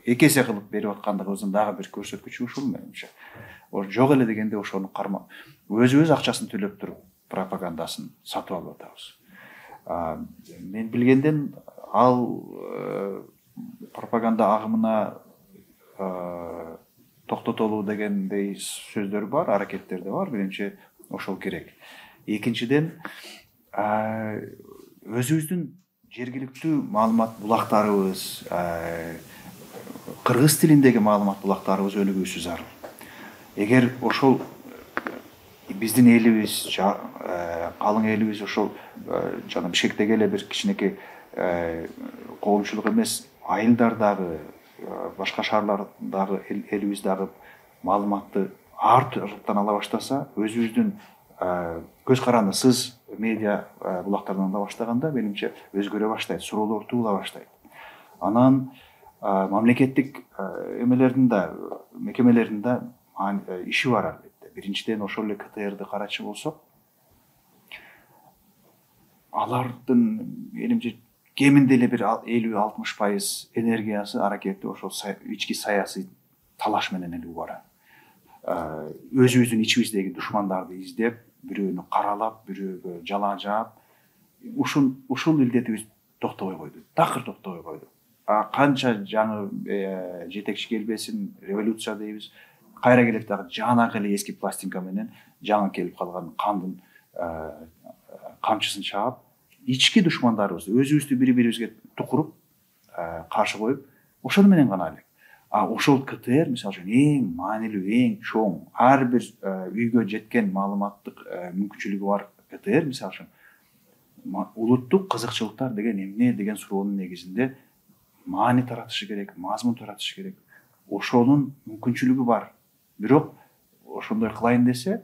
эки эсе кылып берип аткандыгыбыздын дагы бир көрсөткүчү ушул менимче. Жок эле дегенде ошону карма өзүбүз акчасын төлөп туруп пропагандасын сатып алып атабыз. Мен билгенден ал пропаганда агымына токтотолуу дегендей сөздөр бар, аракеттер да бар. Биринчи ошол керек. Экинчиден өзүбүздүн жергиликтүү маалымат булактарыбыз, кыргыз тилиндеги маалымат булактарыбыз өнүгүүсү зарыл. Эгер ошол биздин элибиз, калың элибиз ошол жана Бишкектеги эле бир кичинекей коомчулук эмес, айылдардагы, башка шаарлардагы элибиз дагы маалыматты ар тараптан ала баштаса, өзүбүздүн көз карандысыз медиа булактардан ала баштаганда, менимче өзгөрө баштайт, суроолор туула баштайт. Анан мамлекеттик эмелердин да, мекемелердин да иши бар албетте. Биринчиден ошол эле КТРды карачы болсок, алардын менимче кеминде эле бир 50-60% энергиясы, аракети ошол ички саясий талаш менен эле убара. Өзүбүздүн ичибиздеги душмандарды издеп, бирөөнү каралап, бирөөгө жалаа жаап, ушул илдетибиз токтобой койду. Такыр токтобой койду. Канча жаңы жетекчи келбесин, революция дейбиз, кайра келет дагы жанагы эле эски пластинка менен жаңы келип калган кандын камчысын чаап, ички душмандарыбызды, өзүбүздү бири-бирибизге тукуруп, каршы коюп, ошону менен гана элек. Ошол КТР, мисалы үчүн, эң маанилүү, эң чоң, ар бир үйгө жеткен маалыматтык мүмкүнчүлүгү бар КТР, мисалы үчүн, улуттук кызыкчылыктар деген эмне деген суроонун негизинде маани таратышы керек, мазмун таратышы керек. Ошонун мүмкүнчүлүгү бар. Бирок ошондой кылайын десе,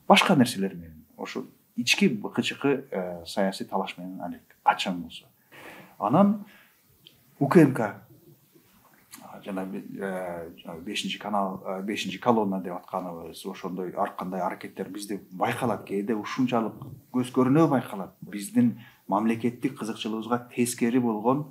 башка нерселер менен, ошол ички быкычыкы саясий талаш менен алек качан болсо. Анан УКМК жана 5 канал 5 колонна деп атканыбыз ошондой ар кандай аракеттер бизде байкалат, кээде ушунчалык көз көрүнө байкалат. Биздин мамлекеттик кызыкчылыгыбызга тескери болгон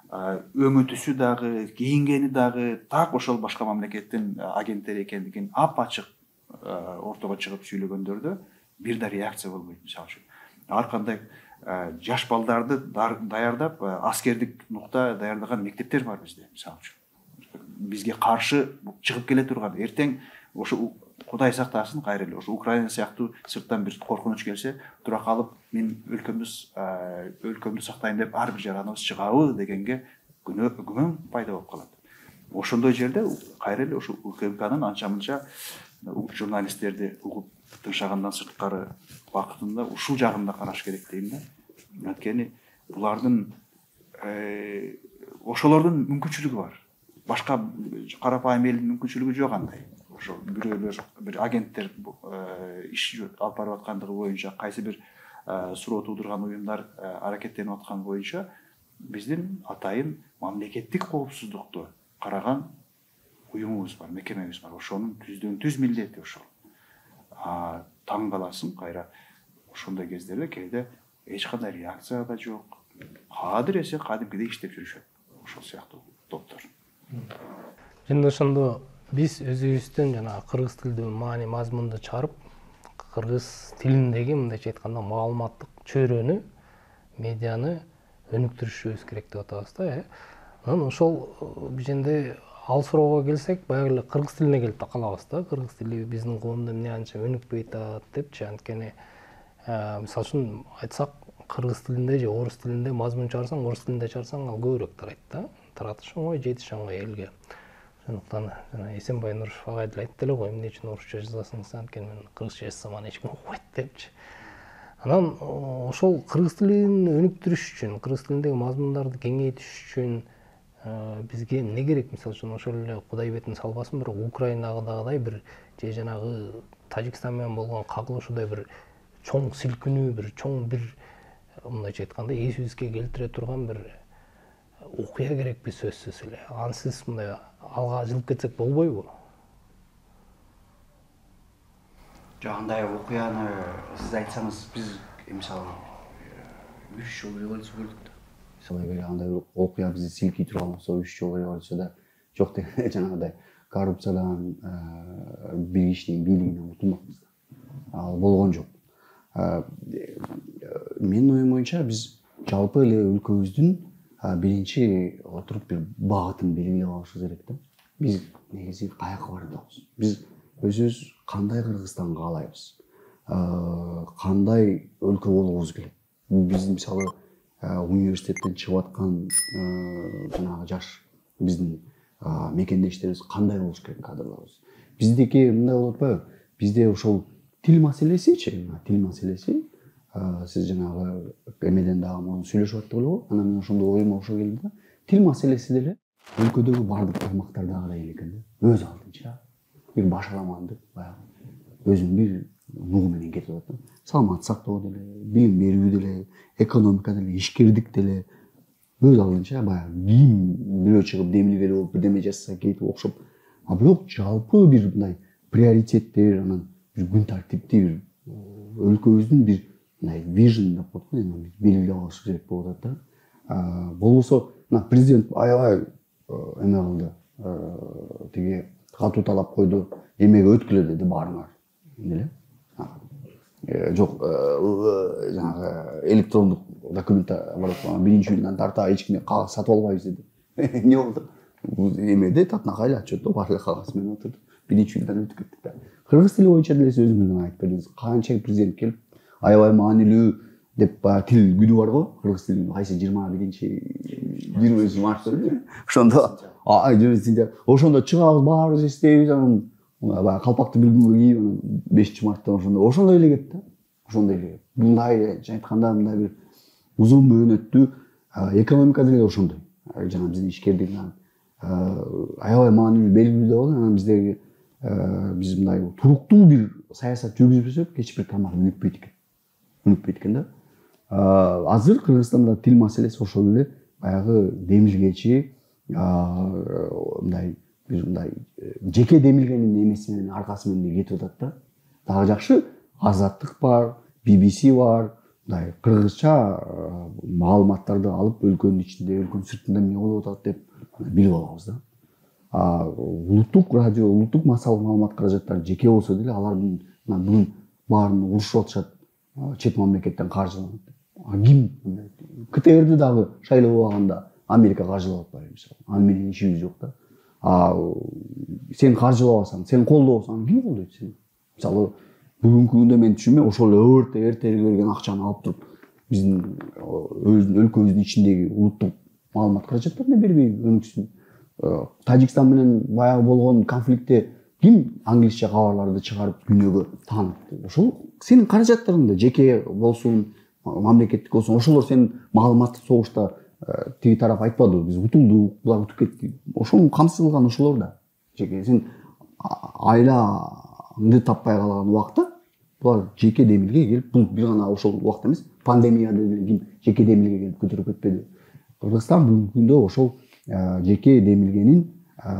өңүтүсү дагы, кийингени дагы так ошол башка мамлекеттин агенттери экендигин ап-ачык ортого чыгып сүйлөгөндөрдө бир да реакция болбойт. Мисалы үчүн ар кандай жаш балдарды даярдап аскердик нукта даярдаган мектептер бар бизде. Мисалы үчүн бизге каршы чыгып келе турган эртең ошо Кудай сактасын кайрылы ошо Украина сыяктуу сырттан бир коркунуч келсе тура калып мен өлкөмдү сактайм деп ар бир жараныбыз чыгабы дегенге күмөн пайда болуп калат. Ошондой жерде кайрылы ошо УКМКнын анча мынча журналисттерди угуп тыншагандан сырткары бакытында ушул жагын да караш керек дейм да. Анткени булардын ошолордун мүмкүнчүлүгү бар. Башка карапайым элдин мүмкүнчүлүгү жок андай. Ошо бирөөлөр бир агенттер иш алып барып аткандыгы боюнча кайсы бир суроо туудурган уюмдар аракеттенип аткан боюнча биздин атайын мамлекеттик коопсуздукту караган уюмубуз бар, мекемебиз бар. Ошонун түз милдети ошол. Таң каласың кайра ошондой кездерде кээде эч кандай реакция да жок. Кадыр эсе кадимкидей иштеп жүрүшөт ошол сыяктуу топтор. Жана ошондо биз өзүбүздүн жана кыргыз тилдүү маани мазмунду чыгарып, кыргыз тилиндеги мындайча айтканда маалыматтык чөйрөнү, медианы өнүктүрүшүбүз керек деп атабыз да. Анан ошол бизенде ал суроого келсек, баягы эле кыргыз тилине келип такалабыз да. Кыргыз тили биздин коомдо эмне анча өнүкпөй атат депчи. Анткени мисалы үчүн айтсак, кыргыз тилинде же орус тилинде мазмун чыгарсаң, орус тилинде чыгарсаң ал көбүрөөк тарайт да. Таратыш оңой, жетиш оңой элге. Ошондуктан жана Эсенбай Нурушев агай деле айтты эле го, эмне үчүн орусча жазасыңыз, анткени мен кыргызча жазсам аны эч ким окубайт депчи. Анан ошол кыргыз тилин өнүктүрүш үчүн, кыргыз тилиндеги мазмундарды кеңейтиш үчүн бизге эмне керек? Мисалы үчүн ошол эле Кудай бетин салбасын, бирок Украинадагыдай бир же жанагы Тажикстан менен болгон кагылышуудай бир чоң силкинүү, бир чоң бир мындайча айтканда эсибизге келтире турган бир окуя керекпи сөзсүз эле. Ансыз мындай алга жылып кетсек болбойбу? Жок, андай окуяны сиз айтсаңыз, биз мисалы 3 жыл революция көрдүк да. Мисалы эгер андай бир окуя бизди силкий турган болсо, 3 жыл революцияда жок деген жанагыдай коррупциядан, бир кишинин бийлигинен кутулмакпыз да. Ал болгон жок. Менин оюм боюнча биз жалпы эле өлкөбүздүн биринчи отуруп бир багытын белгилеп алышыбыз керек да. Биз негизи каяка барып атабыз? Биз өзүбүз кандай Кыргызстанды каалайбыз? Кандай өлкө болгубуз келет? Биз мисалы университеттен чыгып аткан жанагы жаш биздин мекендештерибиз кандай болуш керек кадрларыбыз? Биздики мындай болуп атпайбы? Бизде ошол тил маселесичи, тил маселеси сиз жанагы эмеден дагы мурун сүйлөшүп аттык эле го. Анан мен ошондо оюма ошо келди да. Тил маселеси деле өлкөдөгү бардык аймактардагыдай эле экен да. Өз алдынча бир башаламандык, баягы өзүнүн бир нугу менен кетип атат. Саламат сактоо деле, билим берүү деле, экономика деле, ишкердик деле өз алдынча баягы ким бирөө чыгып демилгели болуп бирдеме жазса кетип окшоп. Бирок жалпы бир мындай приоритеттер, анан бир күн тартипти бир өлкөбүздүн бир мындай вижн деп коет го, белгилеп алыш керек болуп атат да. Болбосо мына президент аябай эме кылды, тиги катуу талап койду, эмеге өткүлө деди баарыңар. Эле. Жок, жанагы электрондук документта бар экен, биринчи июндан тарта эч кимге кагаз сатып албайбыз деди. Эмне болду? Эмеде татнакай отчетто бар эле кагаз менен отурду. Биринчи июндан өтүп кеттик да. Кыргыз тили боюнча деле өзүңүздөн айтып бердиңиз. Канча президент келип аябай маанилүү деп тил күнү бар го. Кыргыз тилинин кайсы 21-март ошондо ошондо чыгабыз, баарыбыз эстейбиз, анан баягы калпакты бир күнгө кийип, анан 5-марттан ошондой эле кетти да. Ошондой эле. Мындай айтканда мындай бир узун мөөнөттүү экономика деле ошондой. Жана биздин ишкердик аябай маанилүү белгилүү да болду. Анан биздеги биз мындай туруктуу бир саясат жүргүзбөсөк, эч бир тармак өнүкпөйт экен да. Азыр Кыргызстанда тил маселеси ошол эле баягы демилгечи, мындай бир мындай жеке демилгенин эмеси менен аркасы менен кетип атат да. Дагы жакшы Азаттык бар, BBC бар, мындай кыргызча маалыматтарды алып өлкөнүн ичинде, өлкөнүн сыртында эмне болуп атат деп билип алабыз да. Улуттук радио, улуттук массалык маалымат каражаттары жеке болсо деле алардын бүгүн баарын урушуп атышат, чет мамлекеттен каржыланат. Ким КТРди дагы шайлоо алганда Америка каржылап атпайбы мисалы. Аны менен ишибиз жок да. Сен каржылабасаң, сен колдобосоң, ким колдойт сени? Мисалы, бүгүнкү күндө мен түшүнмөйм, ошол эртерээк берген акчаны алып туруп биздин өлкөбүздүн ичиндеги улуттук маалымат каражаттарына бербей өнүксүн. Тажикстан менен баягы болгон конфликтте ким англисче кабарларды чыгарып дүйнөгө таанытты? Ошол сенин каражаттарыңда жеке болсун, мамлекеттик болсун, ошолор сенин маалыматтык согушта тиги тараф айтпадыбы, биз утулдук, булар утуп кетти. Ошону камсыз кылган ошолор да. Жеке сен айлаңды таппай калган убакта булар жеке демилге келип, бул бир гана ошол убакта эмес, пандемияда деле ким жеке демилге келип көтөрүп кетпеди. Кыргызстан бүгүнкү күндө ошол жеке демилгенин,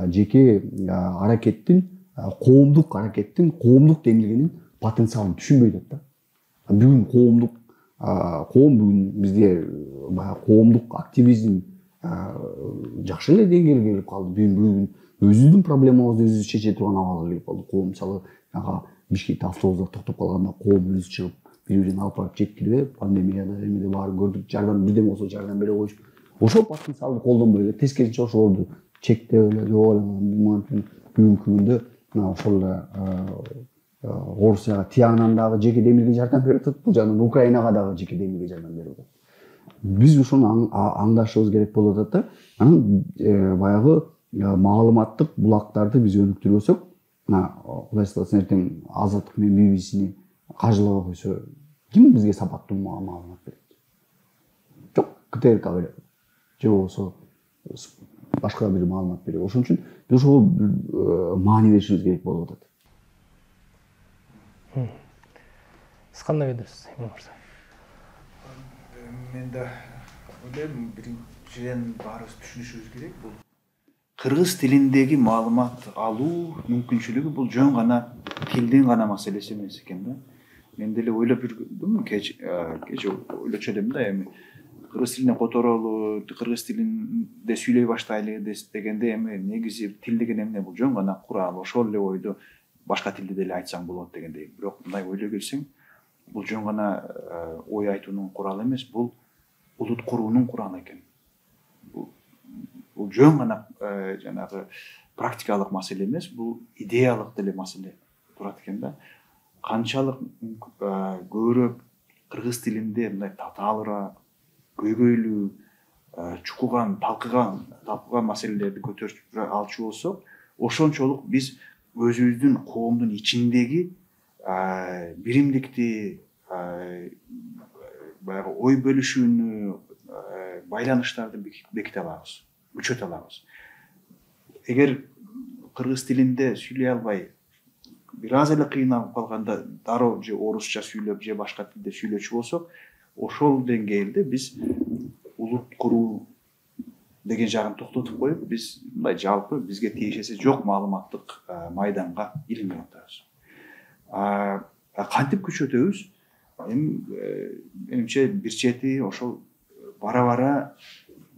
жеке аракеттин, коомдук аракеттин, коомдук демилгенин потенциалын түшүнбөй атат да. Бүгүн коом бүгүн бизде баягы коомдук активизм жакшы эле деңгээлге келип калды. Бүгүн өзүбүздүн проблемабызды өзүбүз чече турган абалга келип калды. Коом мисалы Бишкекте автобустар токтоп калганда коом өзү чыгып бири-бирин алып барып жеткирбей, пандемияда эмеде баарын көрдүк, жардам бирдеме болсо жардам бере коюш. Ошол потенциалды колдонбой эле, тескерисинче ошолорду чектеп эле, бүгүнкү күндө ошол Орусияга Тиянан дагы жеке демилге жардам берип атат, бул жагынан Украинага дагы жеке демилге жардам берип атат. Биз ошону аңдашыбыз керек болуп атат да. Анан баягы маалыматтык булактарды биз өнүктүрбөсөк, Кудай сактасын эртең Азаттык менен BBC'ни каржылабай койсо, ким бизге сапаттуу маалымат берет? Жок, КТРК берет. Же болбосо башка бир маалымат берет. Ошон үчүн биз ошого маани беришибиз керек болуп атат. Сиз кандай көрдүңүз, Эмин мырза? Мен да ойлойм, биринчиден баарыбыз түшүнүшүбүз керек, бул кыргыз тилиндеги маалымат алуу мүмкүнчүлүгү бул жөн гана тилдин гана маселеси эмес экен да. Мен деле ойлоп жүрдүм, кече ойлочу элем да, эми кыргыз тилине которолу, кыргыз тилинде сүйлөй баштайлы дегенде эми негизи тил деген эмне, бул жөн гана курал, ошол эле ойду башка тилде деле айтсаң болот дегендей. Бирок мындай ойлой келсең, бул жөн гана ой айтуунун куралы эмес, бул улут куруунун куралы экен. Бул жөн гана жанагы практикалык маселе эмес, бул идеялык деле маселе турат экен да. Канчалык көбүрөөк кыргыз тилинде мындай татаалыраак, көйгөйлүү, чукуган, талкыган маселелерди көтөрүп алчу болсок, ошончолук биз өзүбүздүн коомдун ичиндеги биримдикти, баягы ой бөлүшүүнү, байланыштарды беките алабыз, күчөтө алабыз. Эгер кыргыз тилинде сүйлөй албай, бир аз эле кыйналып калганда дароо же орусча сүйлөп, же башка тилде сүйлөчү болсок, ошол деңгээлде биз улут куруу деген жагын токтотуп коюп, биз мындай жалпы бизге тиешеси жок маалыматтык майданга илинип атабыз. Кантип күчөтөбүз? Менимче бир чети ошол бара-бара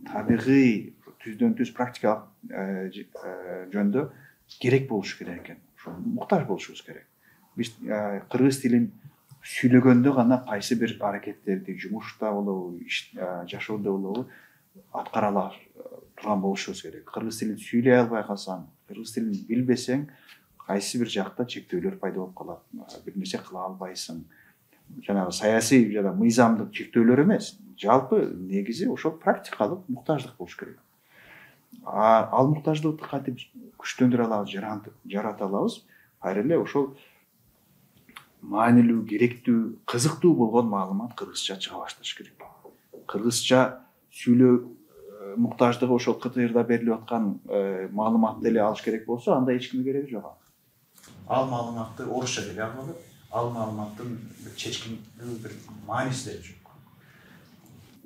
табигый, түздөн-түз практикалык жөндө керек болуш керек экен. Ошо муктаж болушубуз керек. Биз кыргыз тилин сүйлөгөндө гана кайсы бир аракеттерди жумушта болобу, жашоодо болобу аткара ала турган болушубуз керек. Кыргыз тилин сүйлөй албай калсаң, кыргыз тилин билбесең, кайсы бир жакта чектөөлөр пайда болуп калат. Бир нерсе кыла албайсың. Жанагы саясий жана мыйзамдык чектөөлөр эмес, жалпы негизи ошол практикалык муктаждык болуш керек. Ал муктаждыкты кантип күчтөндүрө алабыз, жарата алабыз? Кайра эле ошол маанилүү, керектүү, кызыктуу болгон маалымат кыргызча чыга башташ керек. Кыргызча сүйлөө муктаждыгы ошол КТРда берилип аткан маалыматты эле алыш керек болсо, анда эч кимге кереги жок. Ал маалыматты орусча деле алып, ал маалыматтын бир чечкиндүү бир мааниси деле жок.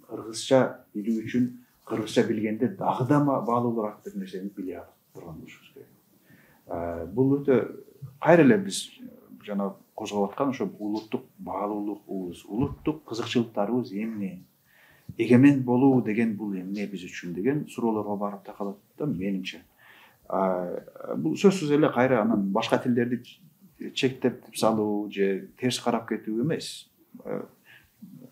Кыргызча билүү үчүн кыргызча билгенде дагы да баалуулураак бир нерсени биле турган болушубуз керек. Бул өтө кайра эле биз жана козгоп аткан ошо улуттук баалуулугубуз, улуттук кызыкчылыктарыбыз эмне, эгемен болуу деген бул эмне биз үчүн деген суроолорго барып такалат да менимче. Бул сөзсүз эле кайра анан башка тилдерди чектеп салуу же терс карап кетүү эмес.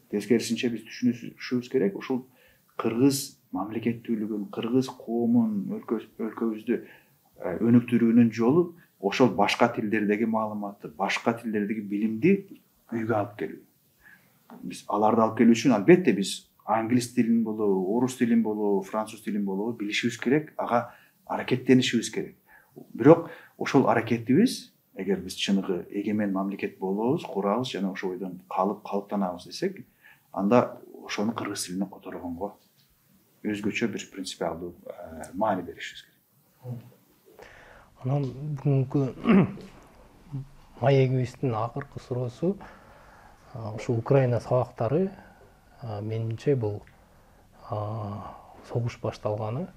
Тескерисинче биз түшүнүшүбүз керек, ушул кыргыз мамлекеттүүлүгүн, кыргыз коомун, өлкөбүздү өнүктүрүүнүн жолу ошол башка тилдердеги маалыматты, башка тилдердеги билимди үйгө алып келүү. Биз аларды алып келүү үчүн албетте биз англис тилин болобу, орус тилин болобу, француз тилин болобу билишибиз керек, ага аракеттенишибиз керек. Бирок ошол аракетибиз эгер биз чыныгы эгемен мамлекет болобуз, курабыз жана ошол бойдон калыптанабыз десек, анда ошону кыргыз тилине которгонго өзгөчө бир принципиалдуу маани беришибиз керек. Анан бүгүнкү маегибиздин акыркы суроосу ушу Украина сабактары. Менимче бул согуш башталганы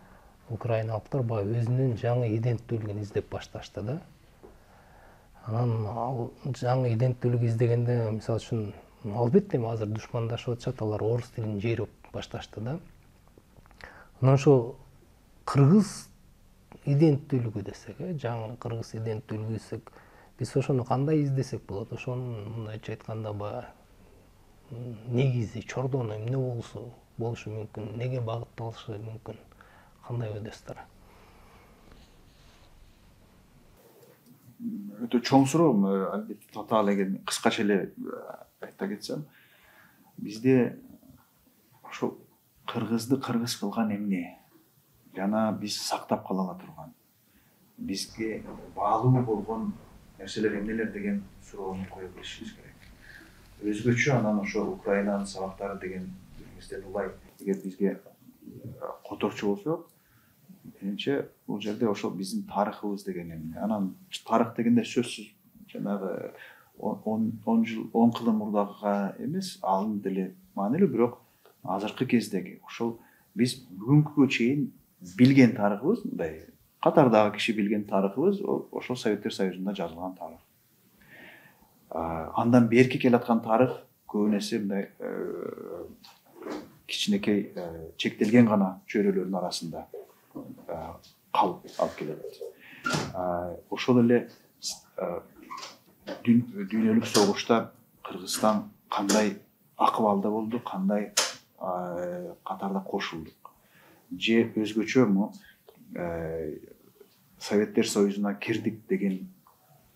украиналыктар баягы өзүнүн жаңы иденттүүлүгүн издеп башташты да. Анан ал жаңы иденттүүлүк издегенде, мисалы үчүн, албетте азыр душмандашып атышат, алар орус тилин жейреп башташты да. Анан ошо кыргыз иденттүүлүгү десек, жаңы кыргыз иденттүүлүгү десек, биз ошону кандай издесек болот? Ошонун мындайча айтканда баягы негизи, чордону эмне болушу мүмкүн, неге багытталышы мүмкүн, кандай ойдосуздар? Өтө чоң суроо, албетте татаал эген кыскача эле айта кетсем, бизде ошол кыргызды кыргыз кылган эмне жана биз сактап кала ала турган, бизге баалуу болгон нерселер эмнелер деген суроону кое билишибиз керек. Өзгөчө анан ошо Украинанын сабактары деген бизден улай эгер бизге которчу болсо, менимче бул жерде ошол биздин тарыхыбыз деген эмне. Анан тарых дегенде сөзсүз жанагы 10 кылым мурдагыга эмес, ал деле маанилүү, бирок азыркы кездеги ошол биз бүгүнкүгө чейин билген тарыхыбыз, мындай катардагы киши билген тарыхыбыз ошол Советтер Союзунда жазылган тарых. Андан берки келаткан тарых көбүн эсе мындай кичинекей чектелген гана чөйрөлөрдүн арасында калып алып келет. Ошол эле дүйнөлүк согушта Кыргызстан кандай акыбалда болду, кандай катарда кошулдук, же өзгөчөмү Советтер Союзуна кирдик деген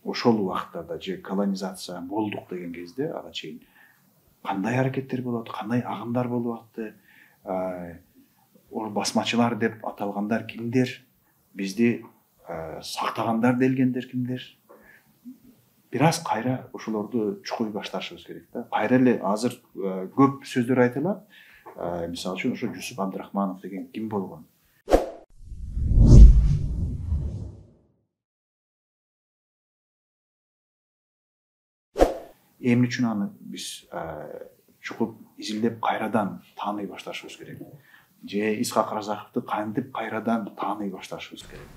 ошол убактарда же колонизация болдук деген кезде ага чейин кандай аракеттер болот, кандай агымдар болуп атты, басмачылар деп аталгандар кимдер, бизди сактагандар делгендер кимдер? Бир аз кайра ошолорду чукуй башташыбыз керек да. Кайра эле азыр көп сөздөр айтылат. Мисалы үчүн ошо Жусуп Абдрахманов деген ким болгон? Эмне үчүн аны биз чукуп изилдеп кайрадан тааный башташыбыз керек? Же Исхак Разаковду кантип кайрадан тааный башташыбыз керек?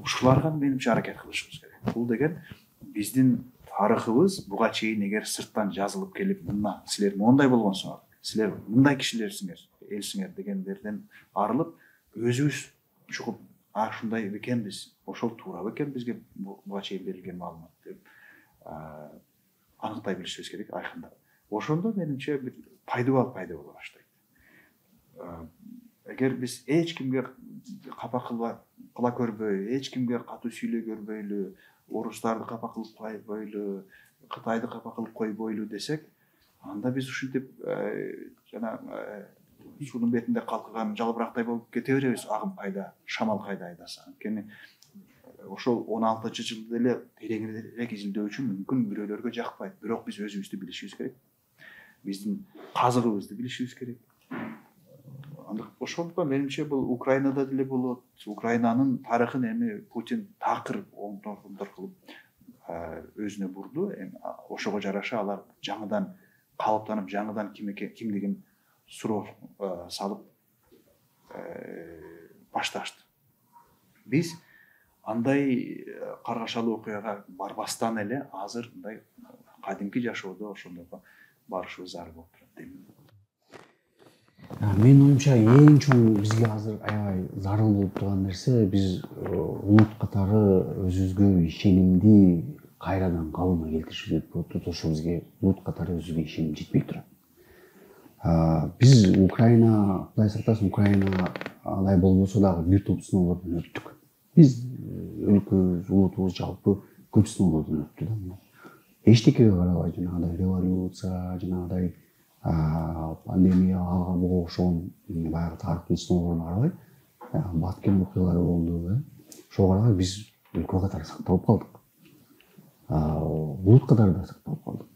Ушуларга менимче аракет кылышыбыз керек. Бул деген биздин тарыхыбыз буга чейин эгер сырттан жазылып келип, мына силер мондай болгонсуңар, силер мындай кишилерсиңер, элсиңер дегендерден арылып, өзүбүз чукуп ушундай экенбиз, ошол туура бекен бизге буга чейин берилген маалымат деп аныктай билишибиз керек, айкындап. Ошондо менимче бир пайдабал пайда боло баштайт. Эгер биз эч кимге капа кыла көрбөй, эч кимге катуу сүйлөй көрбөйлү, орустарды капа кылып койбойлу, Кытайды капа кылып койбойлу десек, анда биз ушинтип жана суунун бетинде калкыган жалбырактай болуп кете беребиз, агым кайда, шамал кайда айдаса. Анткени ошол 16-жылды эле тереңирээк изилдөө үчүн мүмкүн бирөөлөргө жакпайт, бирок биз өзүбүздү билишибиз керек. Биздин казыгыбызды билишибиз керек. Ошондуктан менимче бул Украинада деле болот. Украинанын тарыхын эми Путин такыр оңдор кылып өзүнө бурду. Ошого жараша алар жаңыдан калыптанып, жаңыдан кимдигин суроо салып башташты. Биз андай каргашалуу окуяга барбастан эле азыр мындай кадимки жашоодо ошондойго барышыбыз зарыл болуп турат дейм. Менин оюмча эң чоң бизге азыр аябай зарыл болуп турган нерсе, биз улут катары өзүбүзгө ишенимди кайрадан калыбына келтиришибиз болуп. Ошо бизге улут катары өзүбүзгө ишеним жетпей турат. Биз Украина, Кудай сактасын, Украина андай болбосо дагы бир топ сыноолордон өттүк. Биз өлкөбүз, улутубуз жалпы көп сыноолордон өттү да. Эчтекеге карабай, жанагыдай революция, жанагыдай пандемияга окшогон баягы тарыхтын сыноолоруна карабай, баткен окуялары болду. Ошого карабай биз өлкө катары сакталып калдык. Улут катары да сакталып калдык.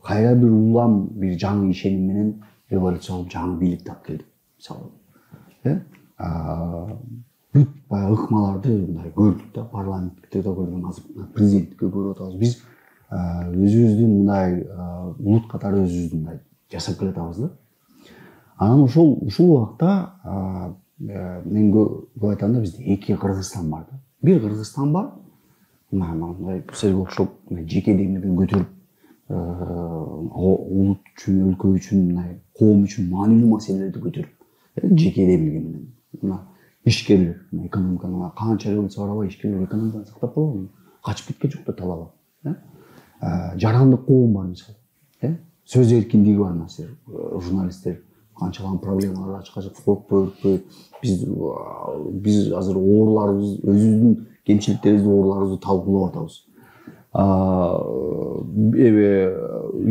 Кайра бир улам, бир жаңы ишеним менен революция болуп жаңы бийлик тап келдик. Мисалы, бүт баягы ыкмаларды мындай көрдүк да, парламентте да көрдүк, азыр президенттикке көрүп атабыз. Биз өзүбүздүн мындай улут катары өзүбүздү мындай жасап келатабыз да. Анан ушул убакта мен көп айтам да, бизде эки Кыргызстан бар да. Бир Кыргызстан бар, мындай силерге окшоп жеке демилген көтөрүп улут үчүн, өлкө үчүн, мындай коом үчүн маанилүү маселелерди көтөрүп, жеке демилген менен. Мына ишкерлер, экономиканы канча революция барабай, ишкерлер экономиканы сактап калбайбы? Качып кеткен жок да талап. Жарандык коом бар мисалы. Сөз эркиндиги бар мисалы. Журналисттер канчалаган проблемалар ачык-ачык коркпой, биз азыр оорларыбыз, өзүбүздүн кемчиликтерибизди, оорларыбызды талкуулап атабыз.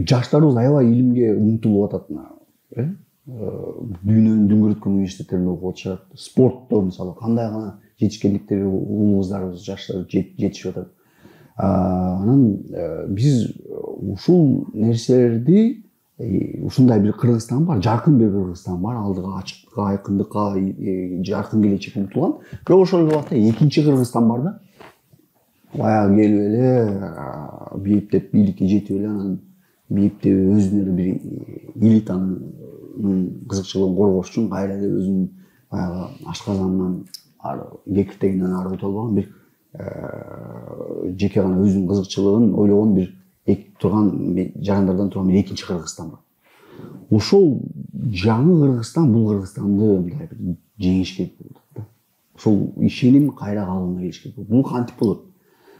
Жаштарыбыз аябай илимге умтулуп атат. Дүйнөнүн дүңгүрөткөн университеттеринде окуп атышат. Спортто мисалы кандай гана жетишкендиктерге уул кыздарыбыз, жаштар жетишип атат. Анан биз ушул нерселерди, ушундай бир Кыргызстан бар, жаркын бир Кыргызстан бар, алдыга ачыктыкка, айкындыкка, жаркын келечекке умтулган. Бирок ошол убакта экинчи Кыргызстан бар да. Баягы келип эле бийиптеп бийликке жетип эле, анан бийиптеп өзүнө бир элитанын кызыкчылыгын коргош үчүн кайра эле өзүнүн баягы ашказанынан, кекиртегинен ары өтө албаган бир жеке гана өзүнүн кызыкчылыгын ойлогон бир турган жарандардан турган бир экинчи Кыргызстан бар. Ошол жаңы Кыргызстан бул Кыргызстанды мындай бир жеңиш керек болот. Ошол ишеним кайра калыбына келиш керек болот. Бул кантип болот?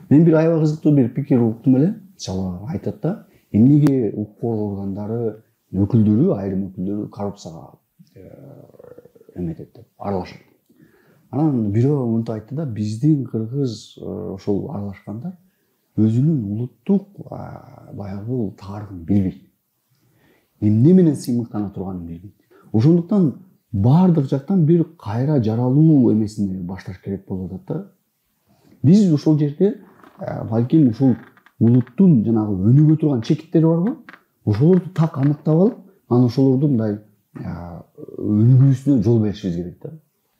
Мен бир аябай кызыктуу бир пикир уктум эле. Мисалы айтат да, эмнеге укук коргоо органдары өкүлдөрү, айрым өкүлдөрү коррупцияга эметет деп, аралашат. Анан бирөө мынтип айтты да, биздин кыргыз ошол аралашкандар өзүнүн улуттук баягы тарыхын билбейт. Эмне менен сыймыктана турганын билбейт. Ошондуктан баардык жактан бир кайра жаралуу эмесин башташ керек болуп атат да. Биз ошол жерде балким ушул улуттун жанагы өнүгө турган чекиттери барбы? Ошолорду так аныктап алып, анан ошолорду мындай өнүгүүсүнө жол беришибиз керек да.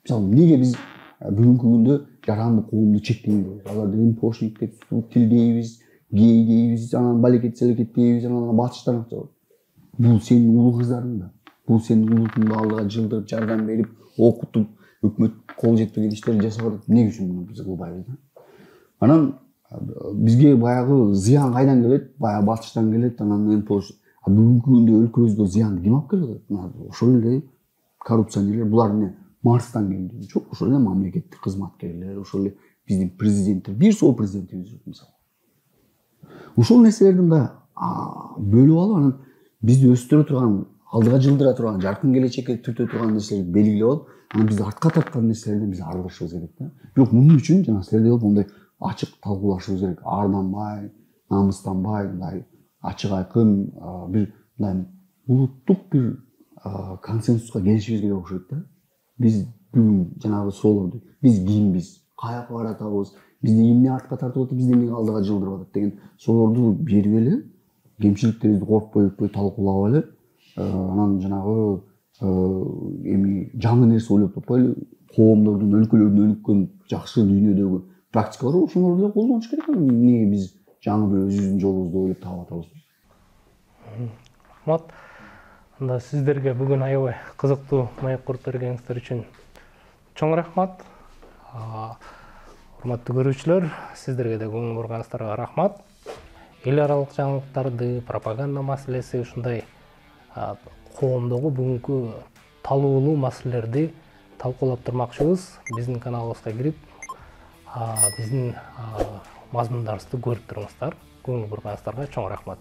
Мисалы, эмнеге биз бүгүнкү күндө жарандык коомду чектейбиз? Аларды импошник деп тил дейбиз, гей дейбиз, анан балекет селекет дейбиз, анан батыштан акча. Бул сенин улуу кыздарың да. Бул сенин улутуңду алдыга жылдырып, жардам берип, окутуп, өкмөт кол жетпеген иштерди жасап атат. Эмне үчүн муну биз кылбайбыз да? Анан бизге баягы зыян кайдан келет? Баягы батыштан келет, анан бүгүнкү күндө өлкөбүздө зыянды ким алып келип атат? Ошол эле коррупционерлер, булар эмне? Марстан келди. Жок, ошол эле мамлекеттик кызматкерлер, ошол эле биздин президенттер, бир сол президентибиз жок мисалы. Ошол нерселерди мындай бөлүп алып, анан бизди өстүрө турган, алдыга жылдыра турган, жаркын келечекке түртө турган нерселерди белгилеп алып, анан бизди артка тарткан нерселерден биз арылышыбыз керек да. Бирок мунун үчүн жана силердей болуп мындай ачык талкуулашыбыз керек. Арданбай, намыстанбай, мындай ачык айкын бир мындай улуттук бир консенсуска келишибиз керек окшойт да. Биз бүгүн жанагы суроолорду, биз кимбиз, каяка баратабыз, бизди эмне артка тартып атат, бизди эмне алдыга жылдырып атат деген суроолорду берип эле, кемчиликтерибизди коркпой өкпөй талкуулап эле, анан жанагы эми жаңы нерсе ойлоп таппайлы, коомдордун, өлкөлөрдүн өнүккөн жакшы дүйнөдөгү практикалар ошолорду эле колдонуш керек. Эмнеге биз жаңы бир өзүбүздүн жолубузду ойлоп таап атабыз? Рахмат. Анда сиздерге бүгүн аябай кызыктуу маек куруп бергениңиздер үчүн чоң рахмат. Урматтуу көрүүчүлөр, сиздерге да көңүл бурганыңыздарга рахмат. Эл аралык жаңылыктарды, пропаганда маселеси, ушундай коомдогу бүгүнкү талуулуу маселелерди талкуулап турмакчыбыз. Биздин каналыбызга кирип, биздин мазмундарыбызды көрүп туруңуздар. Көңүл бурганыңыздарга чоң рахмат.